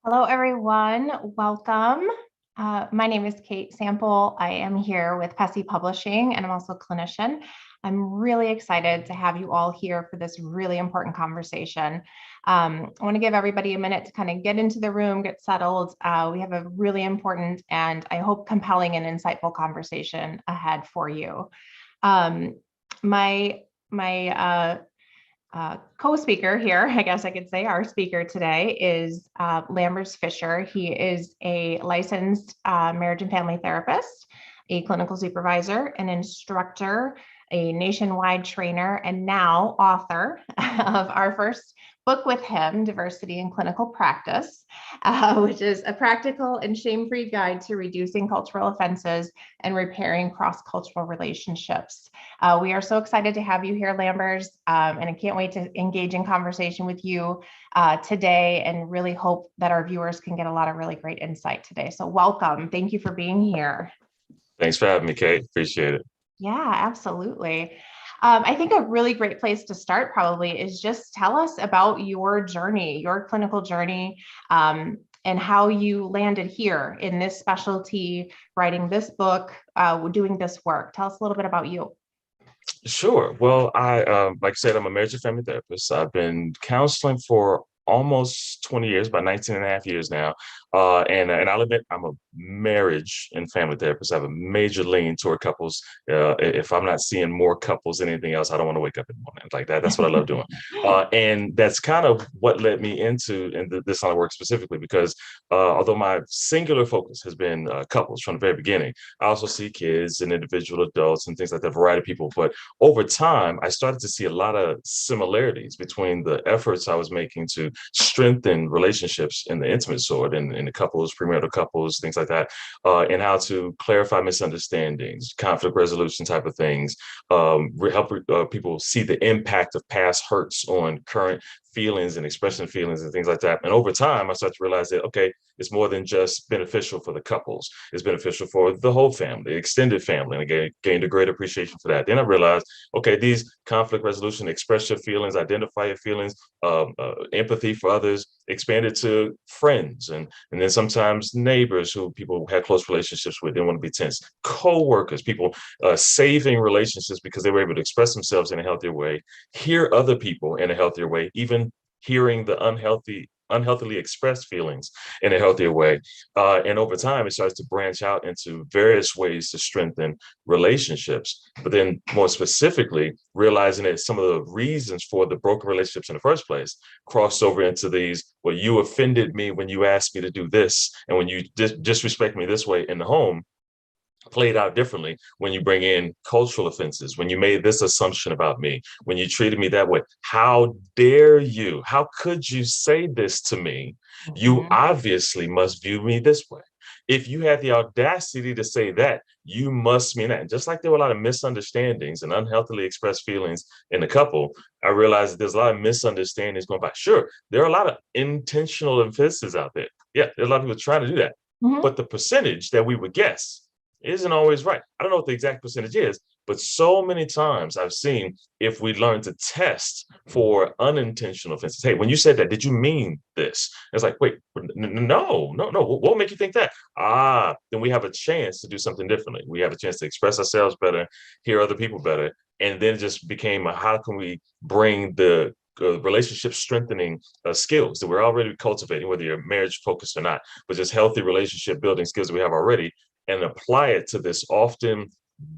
Hello, everyone. Welcome. My name is Kate Sample. I am here with Pessy Publishing, and I'm also a clinician. I'm really excited to have you all here for this really important conversation. I want to give everybody a minute to kind of get into the room, get settled. We have a really important and I hope compelling and insightful conversation ahead for you. My co-speaker here, I guess I could say our speaker today is Lambers Fisher. He is a licensed marriage and family therapist, a clinical supervisor, an instructor, a nationwide trainer, and now author of our first book with him, Diversity in Clinical Practice, which is a practical and shame-free guide to reducing cultural offenses and repairing cross-cultural relationships. We are so excited to have you here, Lambers, and I can't wait to engage in conversation with you today and really hope that our viewers can get a lot of really great insight today. So welcome. Thank you for being here. Thanks for having me, Kate. Appreciate it. Yeah, absolutely. I think a really great place to start probably is just tell us about your journey, your clinical journey, and how you landed here in this specialty, writing this book, doing this work. Tell us a little bit about you. Sure. Well, like I said, I'm a marriage and family therapist. I've been counseling for almost 20 years, about 19 and a half years now. And I'll admit, I'm a marriage and family therapist. I have a major lean toward couples. If I'm not seeing more couples than anything else, I don't want to wake up in the morning like that. That's what I love doing. And that's kind of what led me into this line of work specifically, because although my singular focus has been couples from the very beginning, I also see kids and individual adults and things like that, a variety of people. But over time, I started to see a lot of similarities between the efforts I was making to strengthen relationships in the intimate sort, in the couples, premarital couples, things like that, and how to clarify misunderstandings, conflict resolution type of things, help people see the impact of past hurts on current feelings and expressing feelings and things like that. And over time, I started to realize that, okay, it's more than just beneficial for the couples. It's beneficial for the whole family, extended family. And I gained a great appreciation for that. Then I realized, okay, these conflict resolution, express your feelings, identify your feelings, empathy for others, expanded to friends and then sometimes neighbors who people had close relationships with, didn't want to be tense, co-workers, people saving relationships because they were able to express themselves in a healthier way, hear other people in a healthier way, even hearing the unhealthily expressed feelings in a healthier way. And over time, it starts to branch out into various ways to strengthen relationships. But then more specifically, realizing that some of the reasons for the broken relationships in the first place crossed over into these, well, you offended me when you asked me to do this, and when you disrespect me this way in the home, played out differently when you bring in cultural offenses, when you made this assumption about me, when you treated me that way. How dare you? How could you say this to me? You obviously must view me this way. If you had the audacity to say that, you must mean that. And just like there were a lot of misunderstandings and unhealthily expressed feelings in the couple, I realized that there's a lot of misunderstandings going by. Sure, there are a lot of intentional offenses out there. Yeah, there's a lot of people trying to do that. But the percentage that we would guess isn't always right. I don't know what the exact percentage is, but so many times I've seen, if we learn to test for unintentional offenses, hey, when you said that, did you mean this? It's like, wait, no. What will make you think that? Then we have a chance to do something differently. We have a chance to express ourselves better, hear other people better. And then it just became how can we bring the relationship strengthening skills that we're already cultivating, whether you're marriage focused or not, but just healthy relationship building skills that we have already, and apply it to this often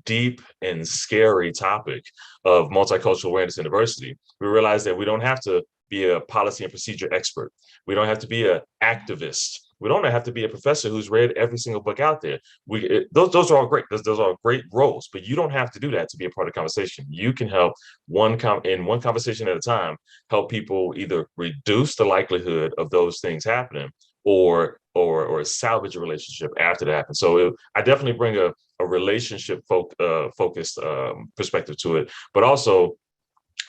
deep and scary topic of multicultural awareness and diversity. We realize that we don't have to be a policy and procedure expert. We don't have to be an activist. We don't have to be a professor who's read every single book out there. Those are all great. Those are great roles, but you don't have to do that to be a part of the conversation. You can help in one conversation at a time, help people either reduce the likelihood of those things happening or salvage a relationship after that happens. So I definitely bring a relationship focused perspective to it, but also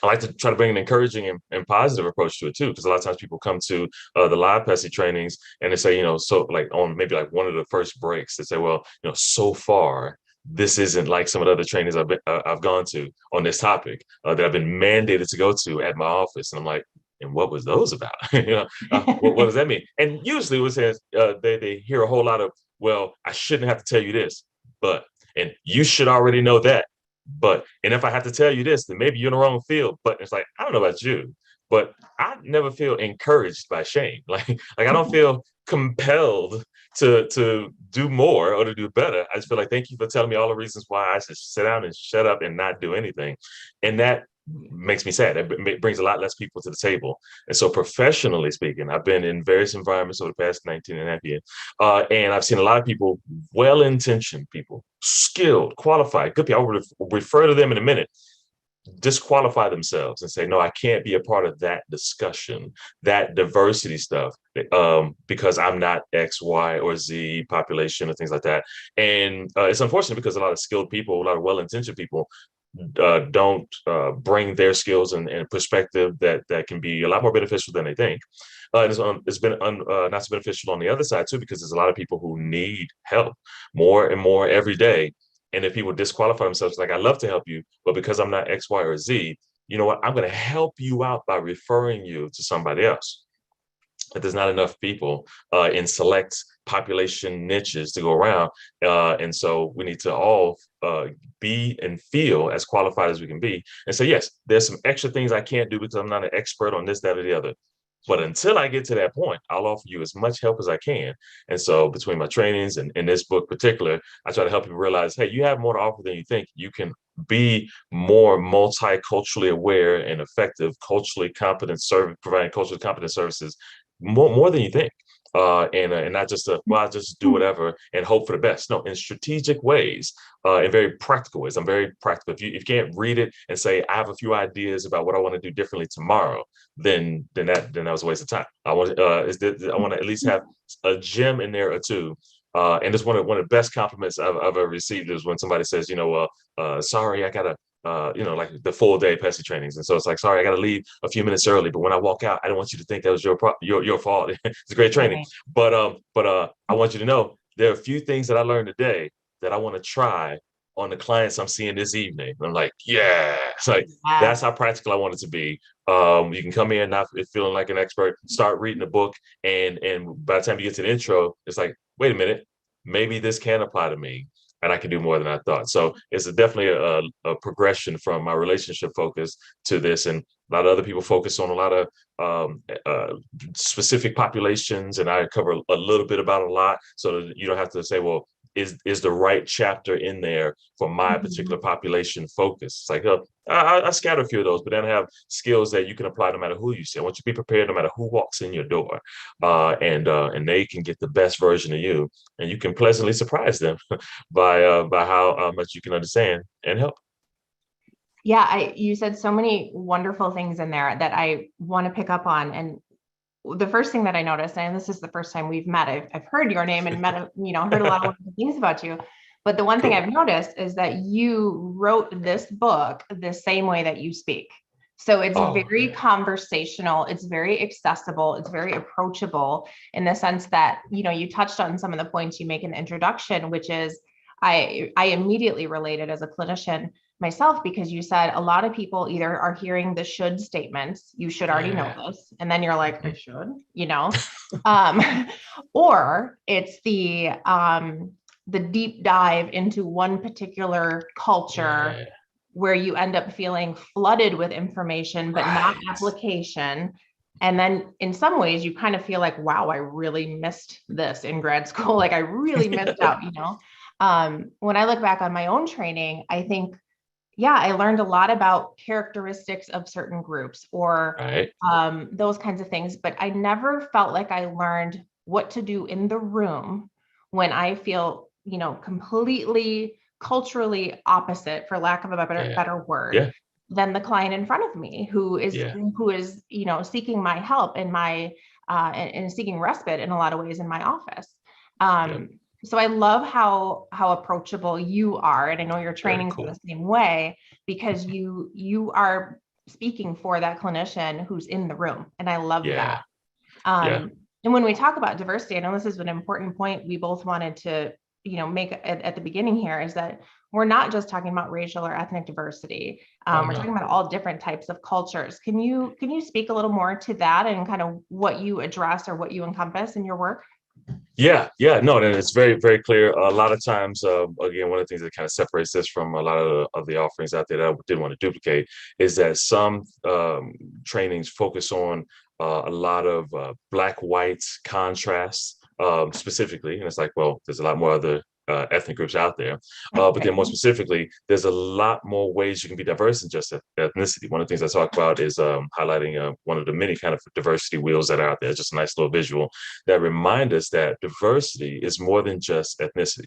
I like to try to bring an encouraging and positive approach to it too, because a lot of times people come to the live Pessy trainings and they say, so like on maybe like one of the first breaks, they say, well, so far this isn't like some of the other trainings I've gone to on this topic that I've been mandated to go to at my office, and I'm like, and what was those about? What does that mean? And usually it says they hear a whole lot of, well, I shouldn't have to tell you this, but, and you should already know that. But, and if I have to tell you this, then maybe you're in the wrong field. But it's like, I don't know about you, but I never feel encouraged by shame. Like I don't feel compelled to do more or to do better. I just feel like, thank you for telling me all the reasons why I should sit down and shut up and not do anything. And that makes me sad. It brings a lot less people to the table. And so professionally speaking, I've been in various environments over the past 19 and a half years. And I've seen a lot of people, well-intentioned people, skilled, qualified, good people. I'll refer to them in a minute, disqualify themselves and say, no, I can't be a part of that discussion, that diversity stuff, because I'm not X, Y, or Z population or things like that. And it's unfortunate because a lot of skilled people, a lot of well-intentioned people don't bring their skills and perspective that can be a lot more beneficial than they think. It's been not so beneficial on the other side too, because there's a lot of people who need help more and more every day. And if people disqualify themselves, like, I love to help you, but because I'm not X, Y, or Z, you know what? I'm going to help you out by referring you to somebody else. But there's not enough people in select population niches to go around. And so we need to all be and feel as qualified as we can be. And so, yes, there's some extra things I can't do because I'm not an expert on this, that, or the other. But until I get to that point, I'll offer you as much help as I can. And so between my trainings and in this book particular, I try to help people realize, hey, you have more to offer than you think. You can be more multiculturally aware and effective, culturally competent service, providing culturally competent services more than you think. And not just well, I just do whatever and hope for the best. No, in strategic ways, in very practical ways. I'm very practical. If you can't read it and say, I have a few ideas about what I want to do differently tomorrow, then that was a waste of time. I want to at least have a gem in there or two. And it's one of the best compliments I've ever received is when somebody says, sorry, I gotta like the full day PESI trainings. And so it's like, sorry, I got to leave a few minutes early, but when I walk out, I don't want you to think that was your fault. It's a great training. Right. But I want you to know there are a few things that I learned today that I want to try on the clients I'm seeing this evening. And I'm like, yeah, it's like, that's how practical I want it to be. You can come in not feeling like an expert, start reading the book. And by the time you get to the intro, it's like, wait a minute, maybe this can apply to me. And I can do more than I thought. So it's definitely a progression from my relationship focus to this. And a lot of other people focus on a lot of specific populations, and I cover a little bit about a lot, so that you don't have to say, well, is the right chapter in there for my particular population focus? It's like, I scatter a few of those, but then I have skills that you can apply no matter who you see. I want you to be prepared no matter who walks in your door, and they can get the best version of you, and you can pleasantly surprise them by how much you can understand and help. Yeah, you said so many wonderful things in there that I want to pick up on. And the first thing that I noticed, and this is the first time we've met, I've heard your name and met, heard a lot of wonderful things about you. But the one thing I've noticed is that you wrote this book the same way that you speak. So it's very conversational. It's very accessible. It's very approachable in the sense that, you touched on some of the points you make in the introduction, which is I immediately related as a clinician myself, because you said a lot of people either are hearing the should statements, you should already know this, and then you're like, I should, or it's the deep dive into one particular culture where you end up feeling flooded with information, but not application. And then in some ways you kind of feel like, wow, I really missed this in grad school. Like I really missed out, when I look back on my own training, I think, I learned a lot about characteristics of certain groups or those kinds of things, but I never felt like I learned what to do in the room when I feel, completely culturally opposite, for lack of a better word, than the client in front of me who is, seeking my help and and seeking respite in a lot of ways in my office. So I love how approachable you are. And I know your trainings are the same way, because you are speaking for that clinician who's in the room. And I love that. And when we talk about diversity, I know this is an important point we both wanted to make at the beginning here is that we're not just talking about racial or ethnic diversity. We're talking about all different types of cultures. Can you speak a little more to that and kind of what you address or what you encompass in your work? Yeah, no, and it's very, very clear. A lot of times, again, one of the things that kind of separates this from a lot of the offerings out there that I didn't want to duplicate is that some trainings focus on a lot of black-white contrasts specifically, and it's like, well, there's a lot more other ethnic groups out there, but then more specifically, there's a lot more ways you can be diverse than just ethnicity. One of the things I talk about is highlighting one of the many kind of diversity wheels that are out there. Just a nice little visual that remind us that diversity is more than just ethnicity.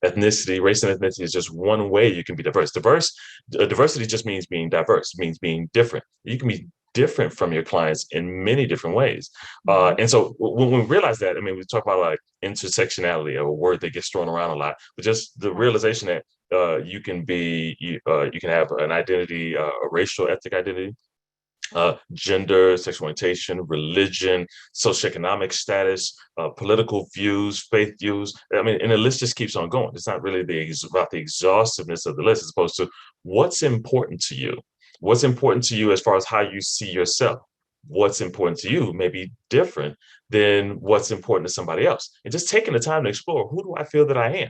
Ethnicity, race, and ethnicity is just one way you can be diverse. Diversity just means being diverse, means being different. You can be different from your clients in many different ways. And so when we realize that, I mean, we talk about like intersectionality, a word that gets thrown around a lot, but just the realization that you can have an identity, a racial, ethnic identity, gender, sexual orientation, religion, socioeconomic status, political views, faith views. I mean, and the list just keeps on going. It's not really about the exhaustiveness of the list, as opposed to what's important to you. What's important to you as far as how you see yourself. What's important to you may be different than what's important to somebody else. And just taking the time to explore, who do I feel that I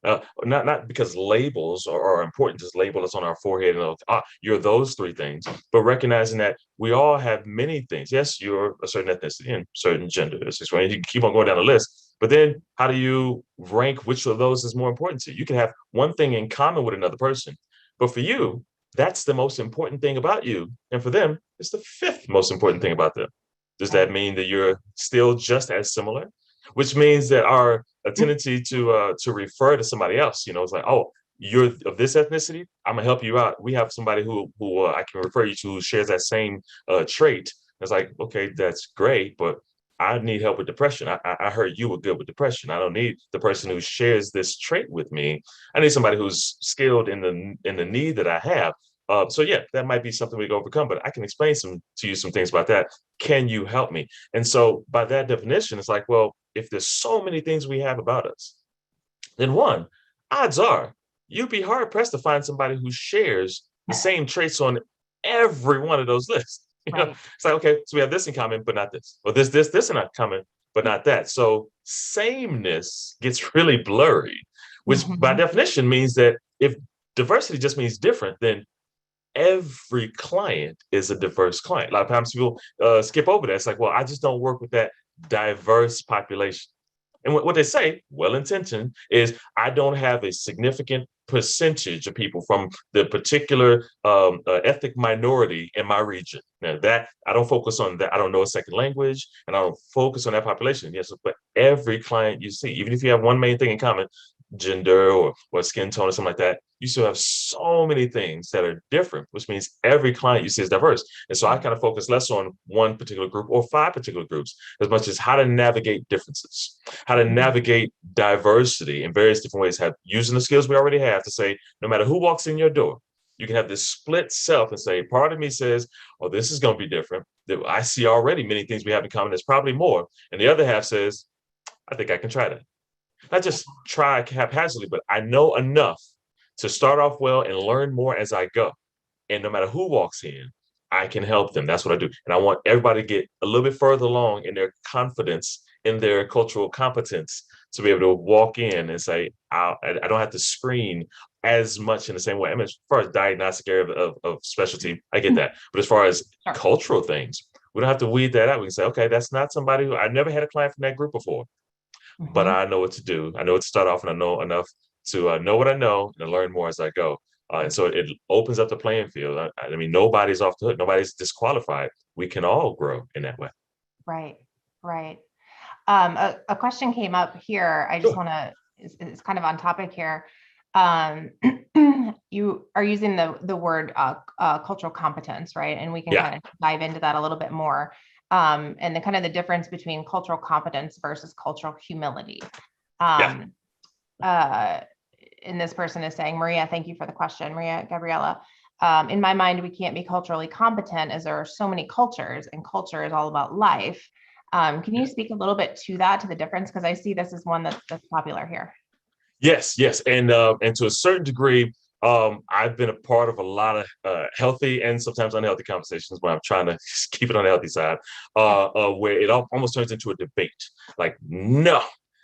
am? Not because labels are important, just label us on our forehead and you're those three things, but recognizing that we all have many things. Yes, you're a certain ethnicity and certain gender. You can keep on going down the list, but then how do you rank which of those is more important to you? You can have one thing in common with another person, but for you, that's the most important thing about you. And for them, it's the fifth most important thing about them. Does that mean that you're still just as similar? Which means that our tendency to refer to somebody else, it's like, oh, you're of this ethnicity, I'm gonna help you out. We have somebody who I can refer you to who shares that same trait. It's like, okay, that's great, but I need help with depression. I heard you were good with depression. I don't need the person who shares this trait with me. I need somebody who's skilled in the need that I have. So yeah, that might be something we can overcome, but I can explain to you some things about that. Can you help me? And so by that definition, it's like, well, if there's so many things we have about us, then one, odds are you'd be hard pressed to find somebody who shares the same traits on every one of those lists. It's like, okay, so we have this in common, but not this. Or this in common, but not that. So sameness gets really blurry, which by definition means that if diversity just means different, then every client is a diverse client. A lot of times people skip over that. It's like, well, I just don't work with that diverse population. And what they say, well-intentioned, is I don't have a significant percentage of people from the particular ethnic minority in my region. Now that I don't focus on that. I don't know a second language, and I don't focus on that population. Yes, but every client you see, even if you have one main thing in common, gender or skin tone or something like that, you still have so many things that are different, which means every client you see is diverse. And so I kind of focus less on one particular group or five particular groups, as much as how to navigate differences, how to navigate diversity in various different ways, using the skills we already have to say, no matter who walks in your door, you can have this split self and say, part of me says, oh, this is going to be different. I see already many things we have in common. There's probably more. And the other half says, I think I can try that. Not just try haphazardly, but I know enough to start off well and learn more as I go. And no matter who walks in, I can help them. That's what I do. And I want everybody to get a little bit further along in their confidence, in their cultural competence, to be able to walk in and say, I don't have to screen as much in the same way. I mean, as far as diagnostic area of specialty, I get that. But as far as cultural things, we don't have to weed that out. We can say, okay, that's not somebody who I never had a client from that group before. But I know what to do. I know what to start off, and I know enough to know what I know and learn more as I go. And so it opens up the playing field. I mean, nobody's off the hook. Nobody's disqualified. We can all grow in that way. Right. A question came up here. I just want to, it's kind of on topic here. You are using the word cultural competence, right? And we can kind of dive into that a little bit more. And the kind of the difference between cultural competence versus cultural humility. And this person is saying, Maria, thank you for the question, Maria Gabriella. In my mind, we can't be culturally competent as there are so many cultures, and culture is all about life. Can you speak a little bit to that, to the difference? Because I see this is one that's popular here. Yes, yes, and to a certain degree, I've been a part of a lot of healthy and sometimes unhealthy conversations where I'm trying to keep it on the healthy side, Yeah. where it almost turns into a debate. Like, no,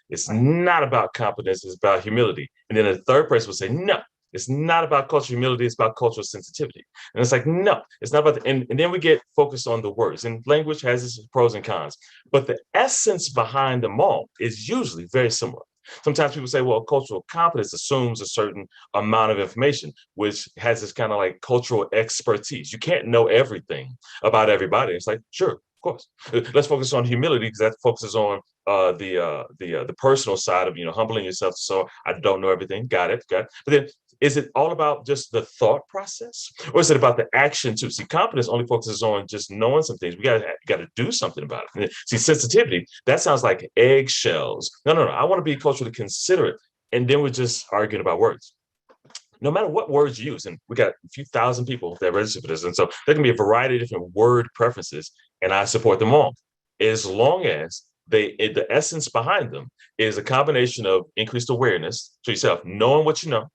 it's Right. not about competence; it's about humility. And then a third person will say, no, it's not about cultural humility; it's about cultural sensitivity. And it's like, no, it's not about. And then we get focused on the words. And language has its pros and cons, but the essence behind them all is usually very similar. Sometimes people say, well, cultural competence assumes a certain amount of information, which has this kind of like cultural expertise. You can't know everything about everybody. It's like, sure, of course. Let's focus on humility because that focuses on the personal side of humbling yourself. So I don't know everything. Got it. Got it. But then is it all about just the thought process, or is it about the action too? See, competence only focuses on just knowing some things. We got to do something about it. And see, sensitivity, that sounds like eggshells. No, no, no. I want to be culturally considerate, and then we're just arguing about words. No matter what words you use, and we got a few thousand people that register for this, and so there can be a variety of different word preferences, and I support them all, as long as the essence behind them is a combination of increased awareness to yourself, knowing what you know,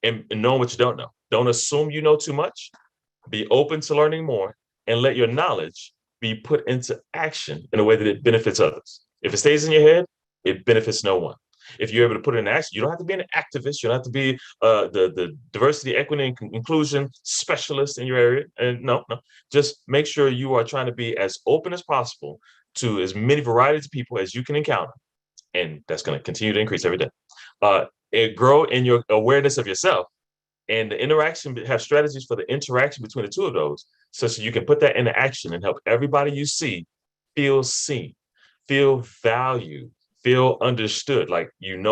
and knowing what you don't know. Don't assume you know too much. Be open to learning more, and let your knowledge be put into action in a way that it benefits others. If it stays in your head, it benefits no one. If you're able to put it in action, you don't have to be an activist. You don't have to be the diversity, equity, and inclusion specialist in your area. And no, no, just make sure you are trying to be as open as possible to as many varieties of people as you can encounter, and that's going to continue to increase every day. And grow in your awareness of yourself, and the interaction, have strategies for the interaction between the two of those, such that you can put that into action and help everybody you see feel seen, feel valued, feel understood. Like,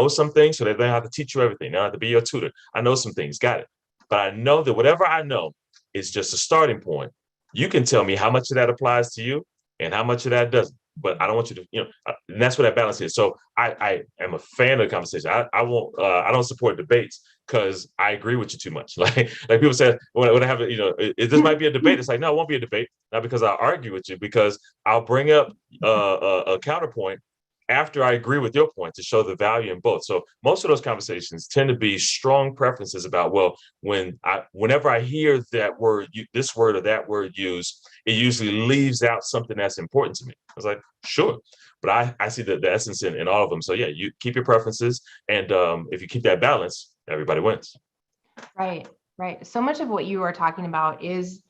some things, so they don't have to teach you everything. They don't have to be your tutor. I know some things, got it. But I know that whatever I know is just a starting point. You can tell me how much of that applies to you and how much of that doesn't. But I don't want you to, and that's what that balance is. So I am a fan of the conversation. I won't, I don't support debates because I agree with you too much. Like people say when I have this might be a debate. It's like, no, it won't be a debate. Not because I argue with you, because I'll bring up a counterpoint after I agree with your point to show the value in both. So most of those conversations tend to be strong preferences about, well, whenever I hear that word, this word or that word used, it usually leaves out something that's important to me. I was like, sure. But I see the essence in all of them. So yeah, you keep your preferences. And if you keep that balance, everybody wins. Right, right. So much of what you are talking about is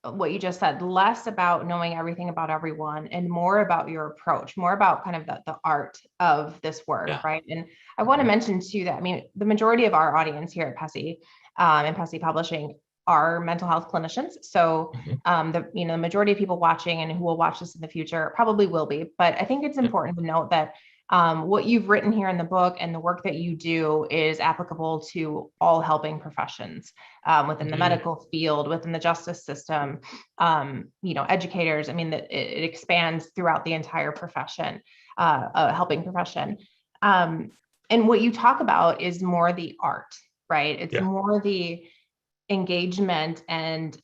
what you just said, less about knowing everything about everyone and more about your approach, more about kind of the art of this work, Yeah. right? And I want to mention too that, I mean, the majority of our audience here at PESI and PESI Publishing are mental health clinicians. So the majority of people watching and who will watch this in the future probably will be. But I think it's important to note that what you've written here in the book and the work that you do is applicable to all helping professions within the medical field, within the justice system, educators. I mean, that it expands throughout the entire profession, helping profession. And what you talk about is more the art, right? It's more the engagement and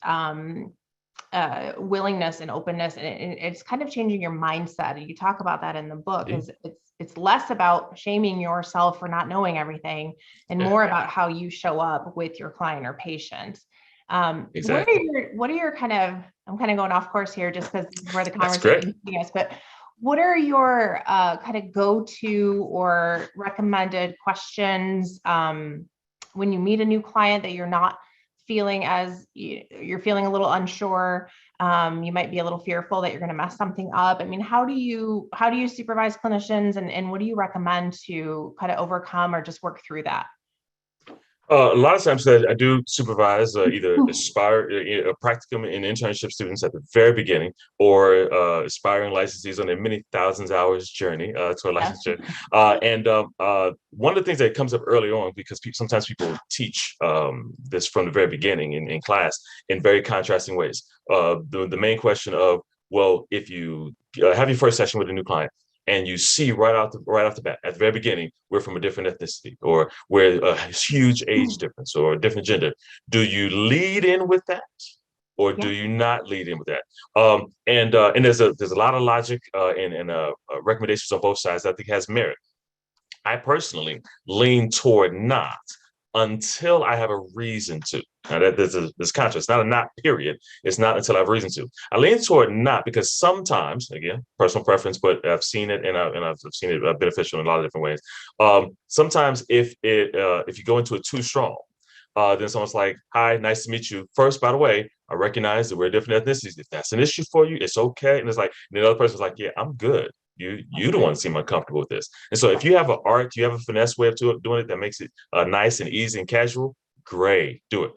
willingness and openness, and it's kind of changing your mindset. And you talk about that in the book. Is it's less about shaming yourself for not knowing everything and more about how you show up with your client or patient. Exactly. What are your kind of, I'm kind of going off course here just because this is where the conversation is, but what are your kind of go-to or recommended questions when you meet a new client that you're not feeling as you're feeling a little unsure, you might be a little fearful that you're going to mess something up? I mean, how do you supervise clinicians, and what do you recommend to kind of overcome or just work through that? A lot of times I do supervise either practicum and internship students at the very beginning, or aspiring licensees on their many thousands of hours journey to a licensure. One of the things that comes up early on, because sometimes people teach this from the very beginning in class in very contrasting ways. The main question of, well, if you have your first session with a new client, and you see right off the bat at the very beginning, we're from a different ethnicity, or we're a huge age difference, or a different gender. Do you lead in with that, or do you not lead in with that? And there's a lot of logic and recommendations on both sides that I think has merit. I personally lean toward not until I have a reason to. Now that there's contrast, it's not a not period. It's not until I have a reason to. I lean toward not because sometimes, again, personal preference, but I've seen it and I've seen it beneficial in a lot of different ways. Sometimes if you go into it too strong, then someone's like, "Hi, nice to meet you. First, by the way, I recognize that we're different ethnicities. If that's an issue for you, it's okay." And it's like, and the other person's like, "Yeah, I'm good. You don't want to seem uncomfortable with this." And so, if you have an art, you have a finesse way of doing it that makes it nice and easy and casual. Great, do it.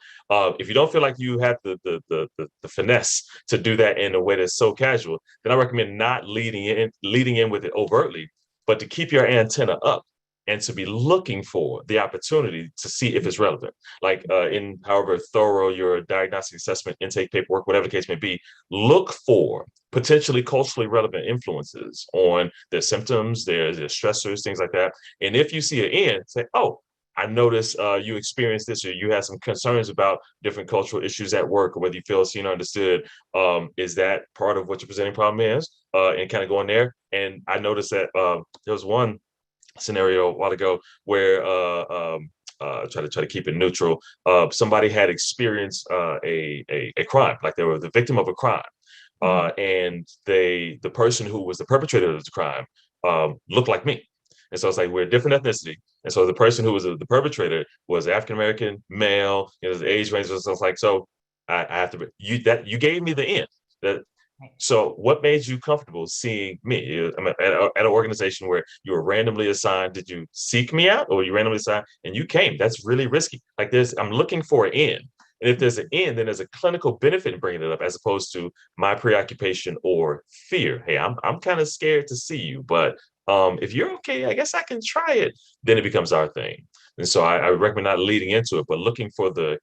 If you don't feel like you have the finesse to do that in a way that's so casual, then I recommend not leading in with it overtly, but to keep your antenna up and to be looking for the opportunity to see if it's relevant. Like in however thorough your diagnostic assessment, intake paperwork, whatever the case may be, look for potentially culturally relevant influences on their symptoms, their stressors, things like that. And if you see an end, say, "Oh, I noticed you experienced this, or you had some concerns about different cultural issues at work, or whether you feel seen or understood. Is that part of what your presenting problem is?" And kind of going there. And I noticed that there was one scenario a while ago where try to keep it neutral. Somebody had experienced a crime, like they were the victim of a crime, and the person who was the perpetrator of the crime looked like me. And so it's like we're a different ethnicity. And so the person who was the perpetrator was African American, male. The age range was like so. I have to you gave me the end. That so, what made you comfortable seeing me? I'm at an organization where you were randomly assigned. Did you seek me out, or were you randomly assigned and you came? That's really risky. Like I'm looking for an end, and if there's an end, then there's a clinical benefit in bringing it up, as opposed to my preoccupation or fear. Hey, I'm kind of scared to see you, but if you're okay, I guess I can try it. Then it becomes our thing, and so I recommend not leading into it, but looking for the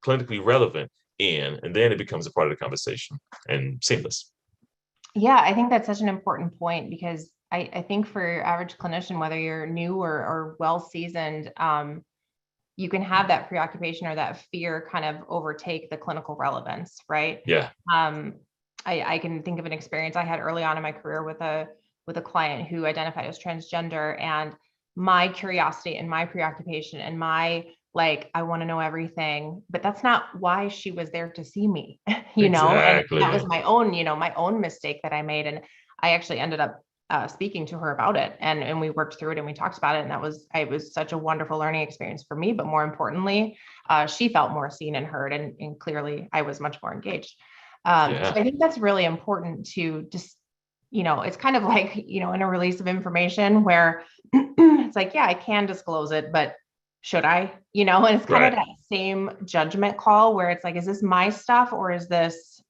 clinically relevant in, and then it becomes a part of the conversation and seamless. Yeah, I think that's such an important point because I think for your average clinician, whether you're new or well seasoned, you can have that preoccupation or that fear kind of overtake the clinical relevance, right? Yeah. I can think of an experience I had early on in my career with a client who identified as transgender, and my curiosity and my preoccupation and my like, I want to know everything, but that's not why she was there to see me, and that was Exactly. my own, my own mistake that I made. And I actually ended up speaking to her about it, and we worked through it and we talked about it. And it was such a wonderful learning experience for me, but more importantly, she felt more seen and heard, and clearly I was much more engaged. So I think that's really important to just, it's kind of like, in a release of information where it's like, yeah, I can disclose it, but should I, and it's kind of that same judgment call where it's like, is this my stuff or is this,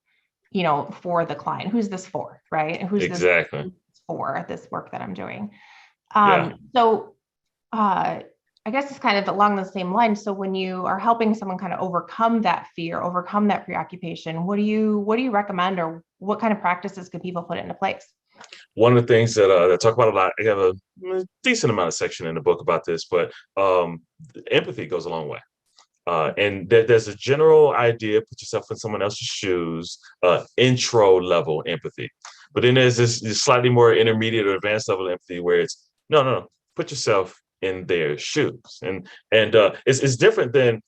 for the client? Who's this for? Right. And who's this for, this work that I'm doing? So I guess it's kind of along the same line. So when you are helping someone kind of overcome that fear, overcome that preoccupation, what do you recommend, or what kind of practices can people put into place? One of the things that I talk about a lot, I have a decent amount of section in the book about this, but empathy goes a long way. And there's a general idea: put yourself in someone else's shoes, intro level empathy. But then there's this slightly more intermediate or advanced level empathy where it's no, put yourself in their shoes, and it's different than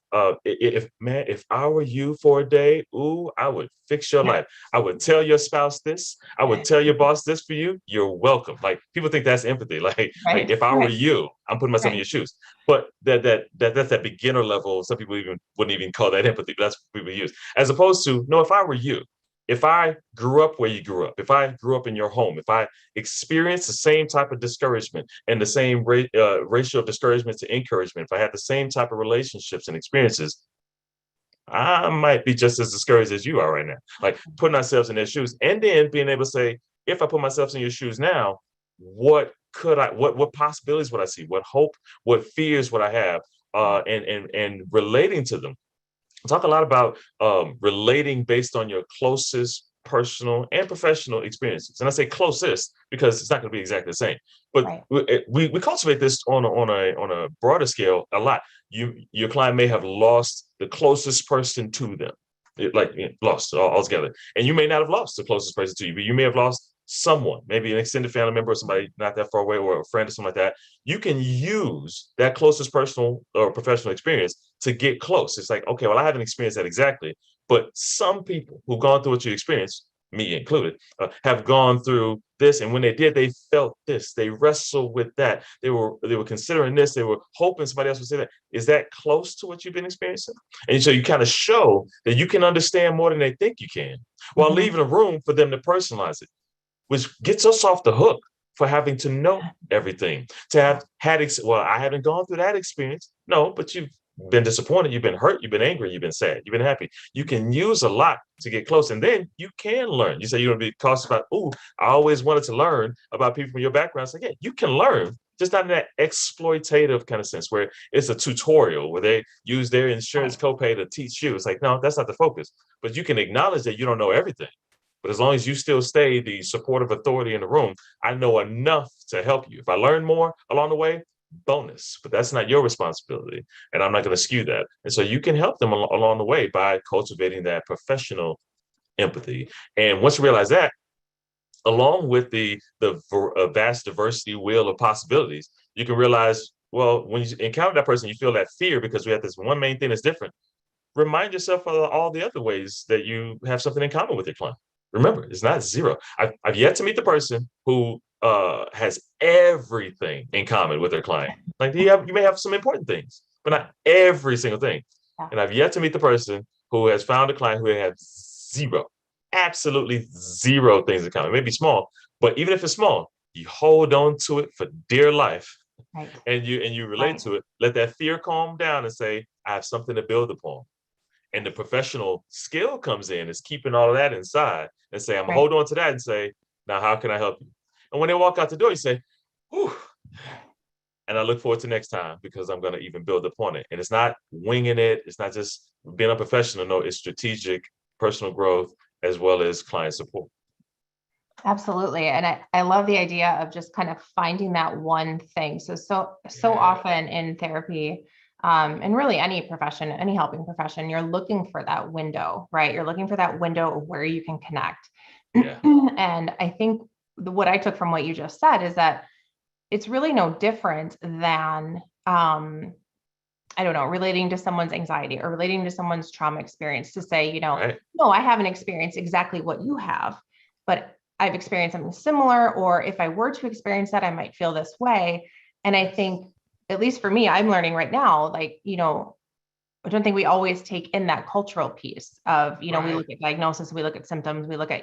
if I were you for a day, ooh, I would fix your life. I would tell your spouse this. I would tell your boss this for you. You're welcome. Like people think that's empathy. Like if I were you, I'm putting myself in your shoes. But that's that beginner level. Some people wouldn't even call that empathy, but that's what people use. As opposed to, no, if I were you, if I grew up where you grew up, if I grew up in your home, if I experienced the same type of discouragement and the same ratio of discouragement to encouragement, if I had the same type of relationships and experiences, I might be just as discouraged as you are right now. Like putting ourselves in their shoes, and then being able to say, if I put myself in your shoes now, what possibilities would I see? What hope, what fears would I have? And relating to them. Talk a lot about relating based on your closest personal and professional experiences. And I say closest because it's not going to be exactly the same. But we cultivate this on a broader scale a lot. Your client may have lost the closest person to them, lost altogether, and you may not have lost the closest person to you, but you may have lost someone, maybe an extended family member or somebody not that far away or a friend or something like that, you can use that closest personal or professional experience to get close. It's like, okay, well, I haven't experienced that exactly, but some people who've gone through what you experienced, me included, have gone through this, and when they did, they felt this. They wrestled with that. They were considering this. They were hoping somebody else would say that. Is that close to what you've been experiencing? And so you kind of show that you can understand more than they think you can, while Mhm. leaving a room for them to personalize it, which gets us off the hook for having to know everything. To have had, well, I haven't gone through that experience. No, but you've been disappointed, you've been hurt, you've been angry, you've been sad, you've been happy. You can use a lot to get close, and then you can learn. You say you're going to be cautious about, oh, I always wanted to learn about people from your background. It's like, yeah, you can learn, just not in that exploitative kind of sense where it's a tutorial where they use their insurance Right. copay to teach you. It's like, no, that's not the focus. But you can acknowledge that you don't know everything. But as long as you still stay the supportive authority in the room, I know enough to help you. If I learn more along the way, bonus, but that's not your responsibility. And I'm not going to skew that. And so you can help them along the way by cultivating that professional empathy. And once you realize that, along with the vast diversity wheel of possibilities, you can realize, well, when you encounter that person, you feel that fear because we have this one main thing that's different. Remind yourself of all the other ways that you have something in common with your client. Remember, it's not zero. I've yet to meet the person who has everything in common with their client. Like you may have some important things, but not every single thing. Yeah. And I've yet to meet the person who has found a client who has zero, absolutely zero things in common. It may be small, but even if it's small, you hold on to it for dear life, Right. and you relate Right. to it. Let that fear calm down and say, I have something to build upon. And the professional skill comes in is keeping all of that inside and say, I'm gonna Right. hold on to that and say, now how can I help you? And when they walk out the door, you say, whew, and I look forward to next time because I'm gonna even build upon it. And it's not winging it, it's not just being a professional, no, it's strategic personal growth as well as client support. Absolutely. And I love the idea of just kind of finding that one thing. So Yeah, often in therapy, and really any profession, any helping profession, you're looking for that window, right? You're looking for that window of where you can connect. yeah, And I think what I took from what you just said is that it's really no different than, I don't know, relating to someone's anxiety or relating to someone's trauma experience to say, right, no, I haven't experienced exactly what you have, but I've experienced something similar. Or if I were to experience that, I might feel this way. And I yes, think, at least for me, I'm learning right now, like, I don't think we always take in that cultural piece of, we right, look at diagnosis, we look at symptoms, we look at,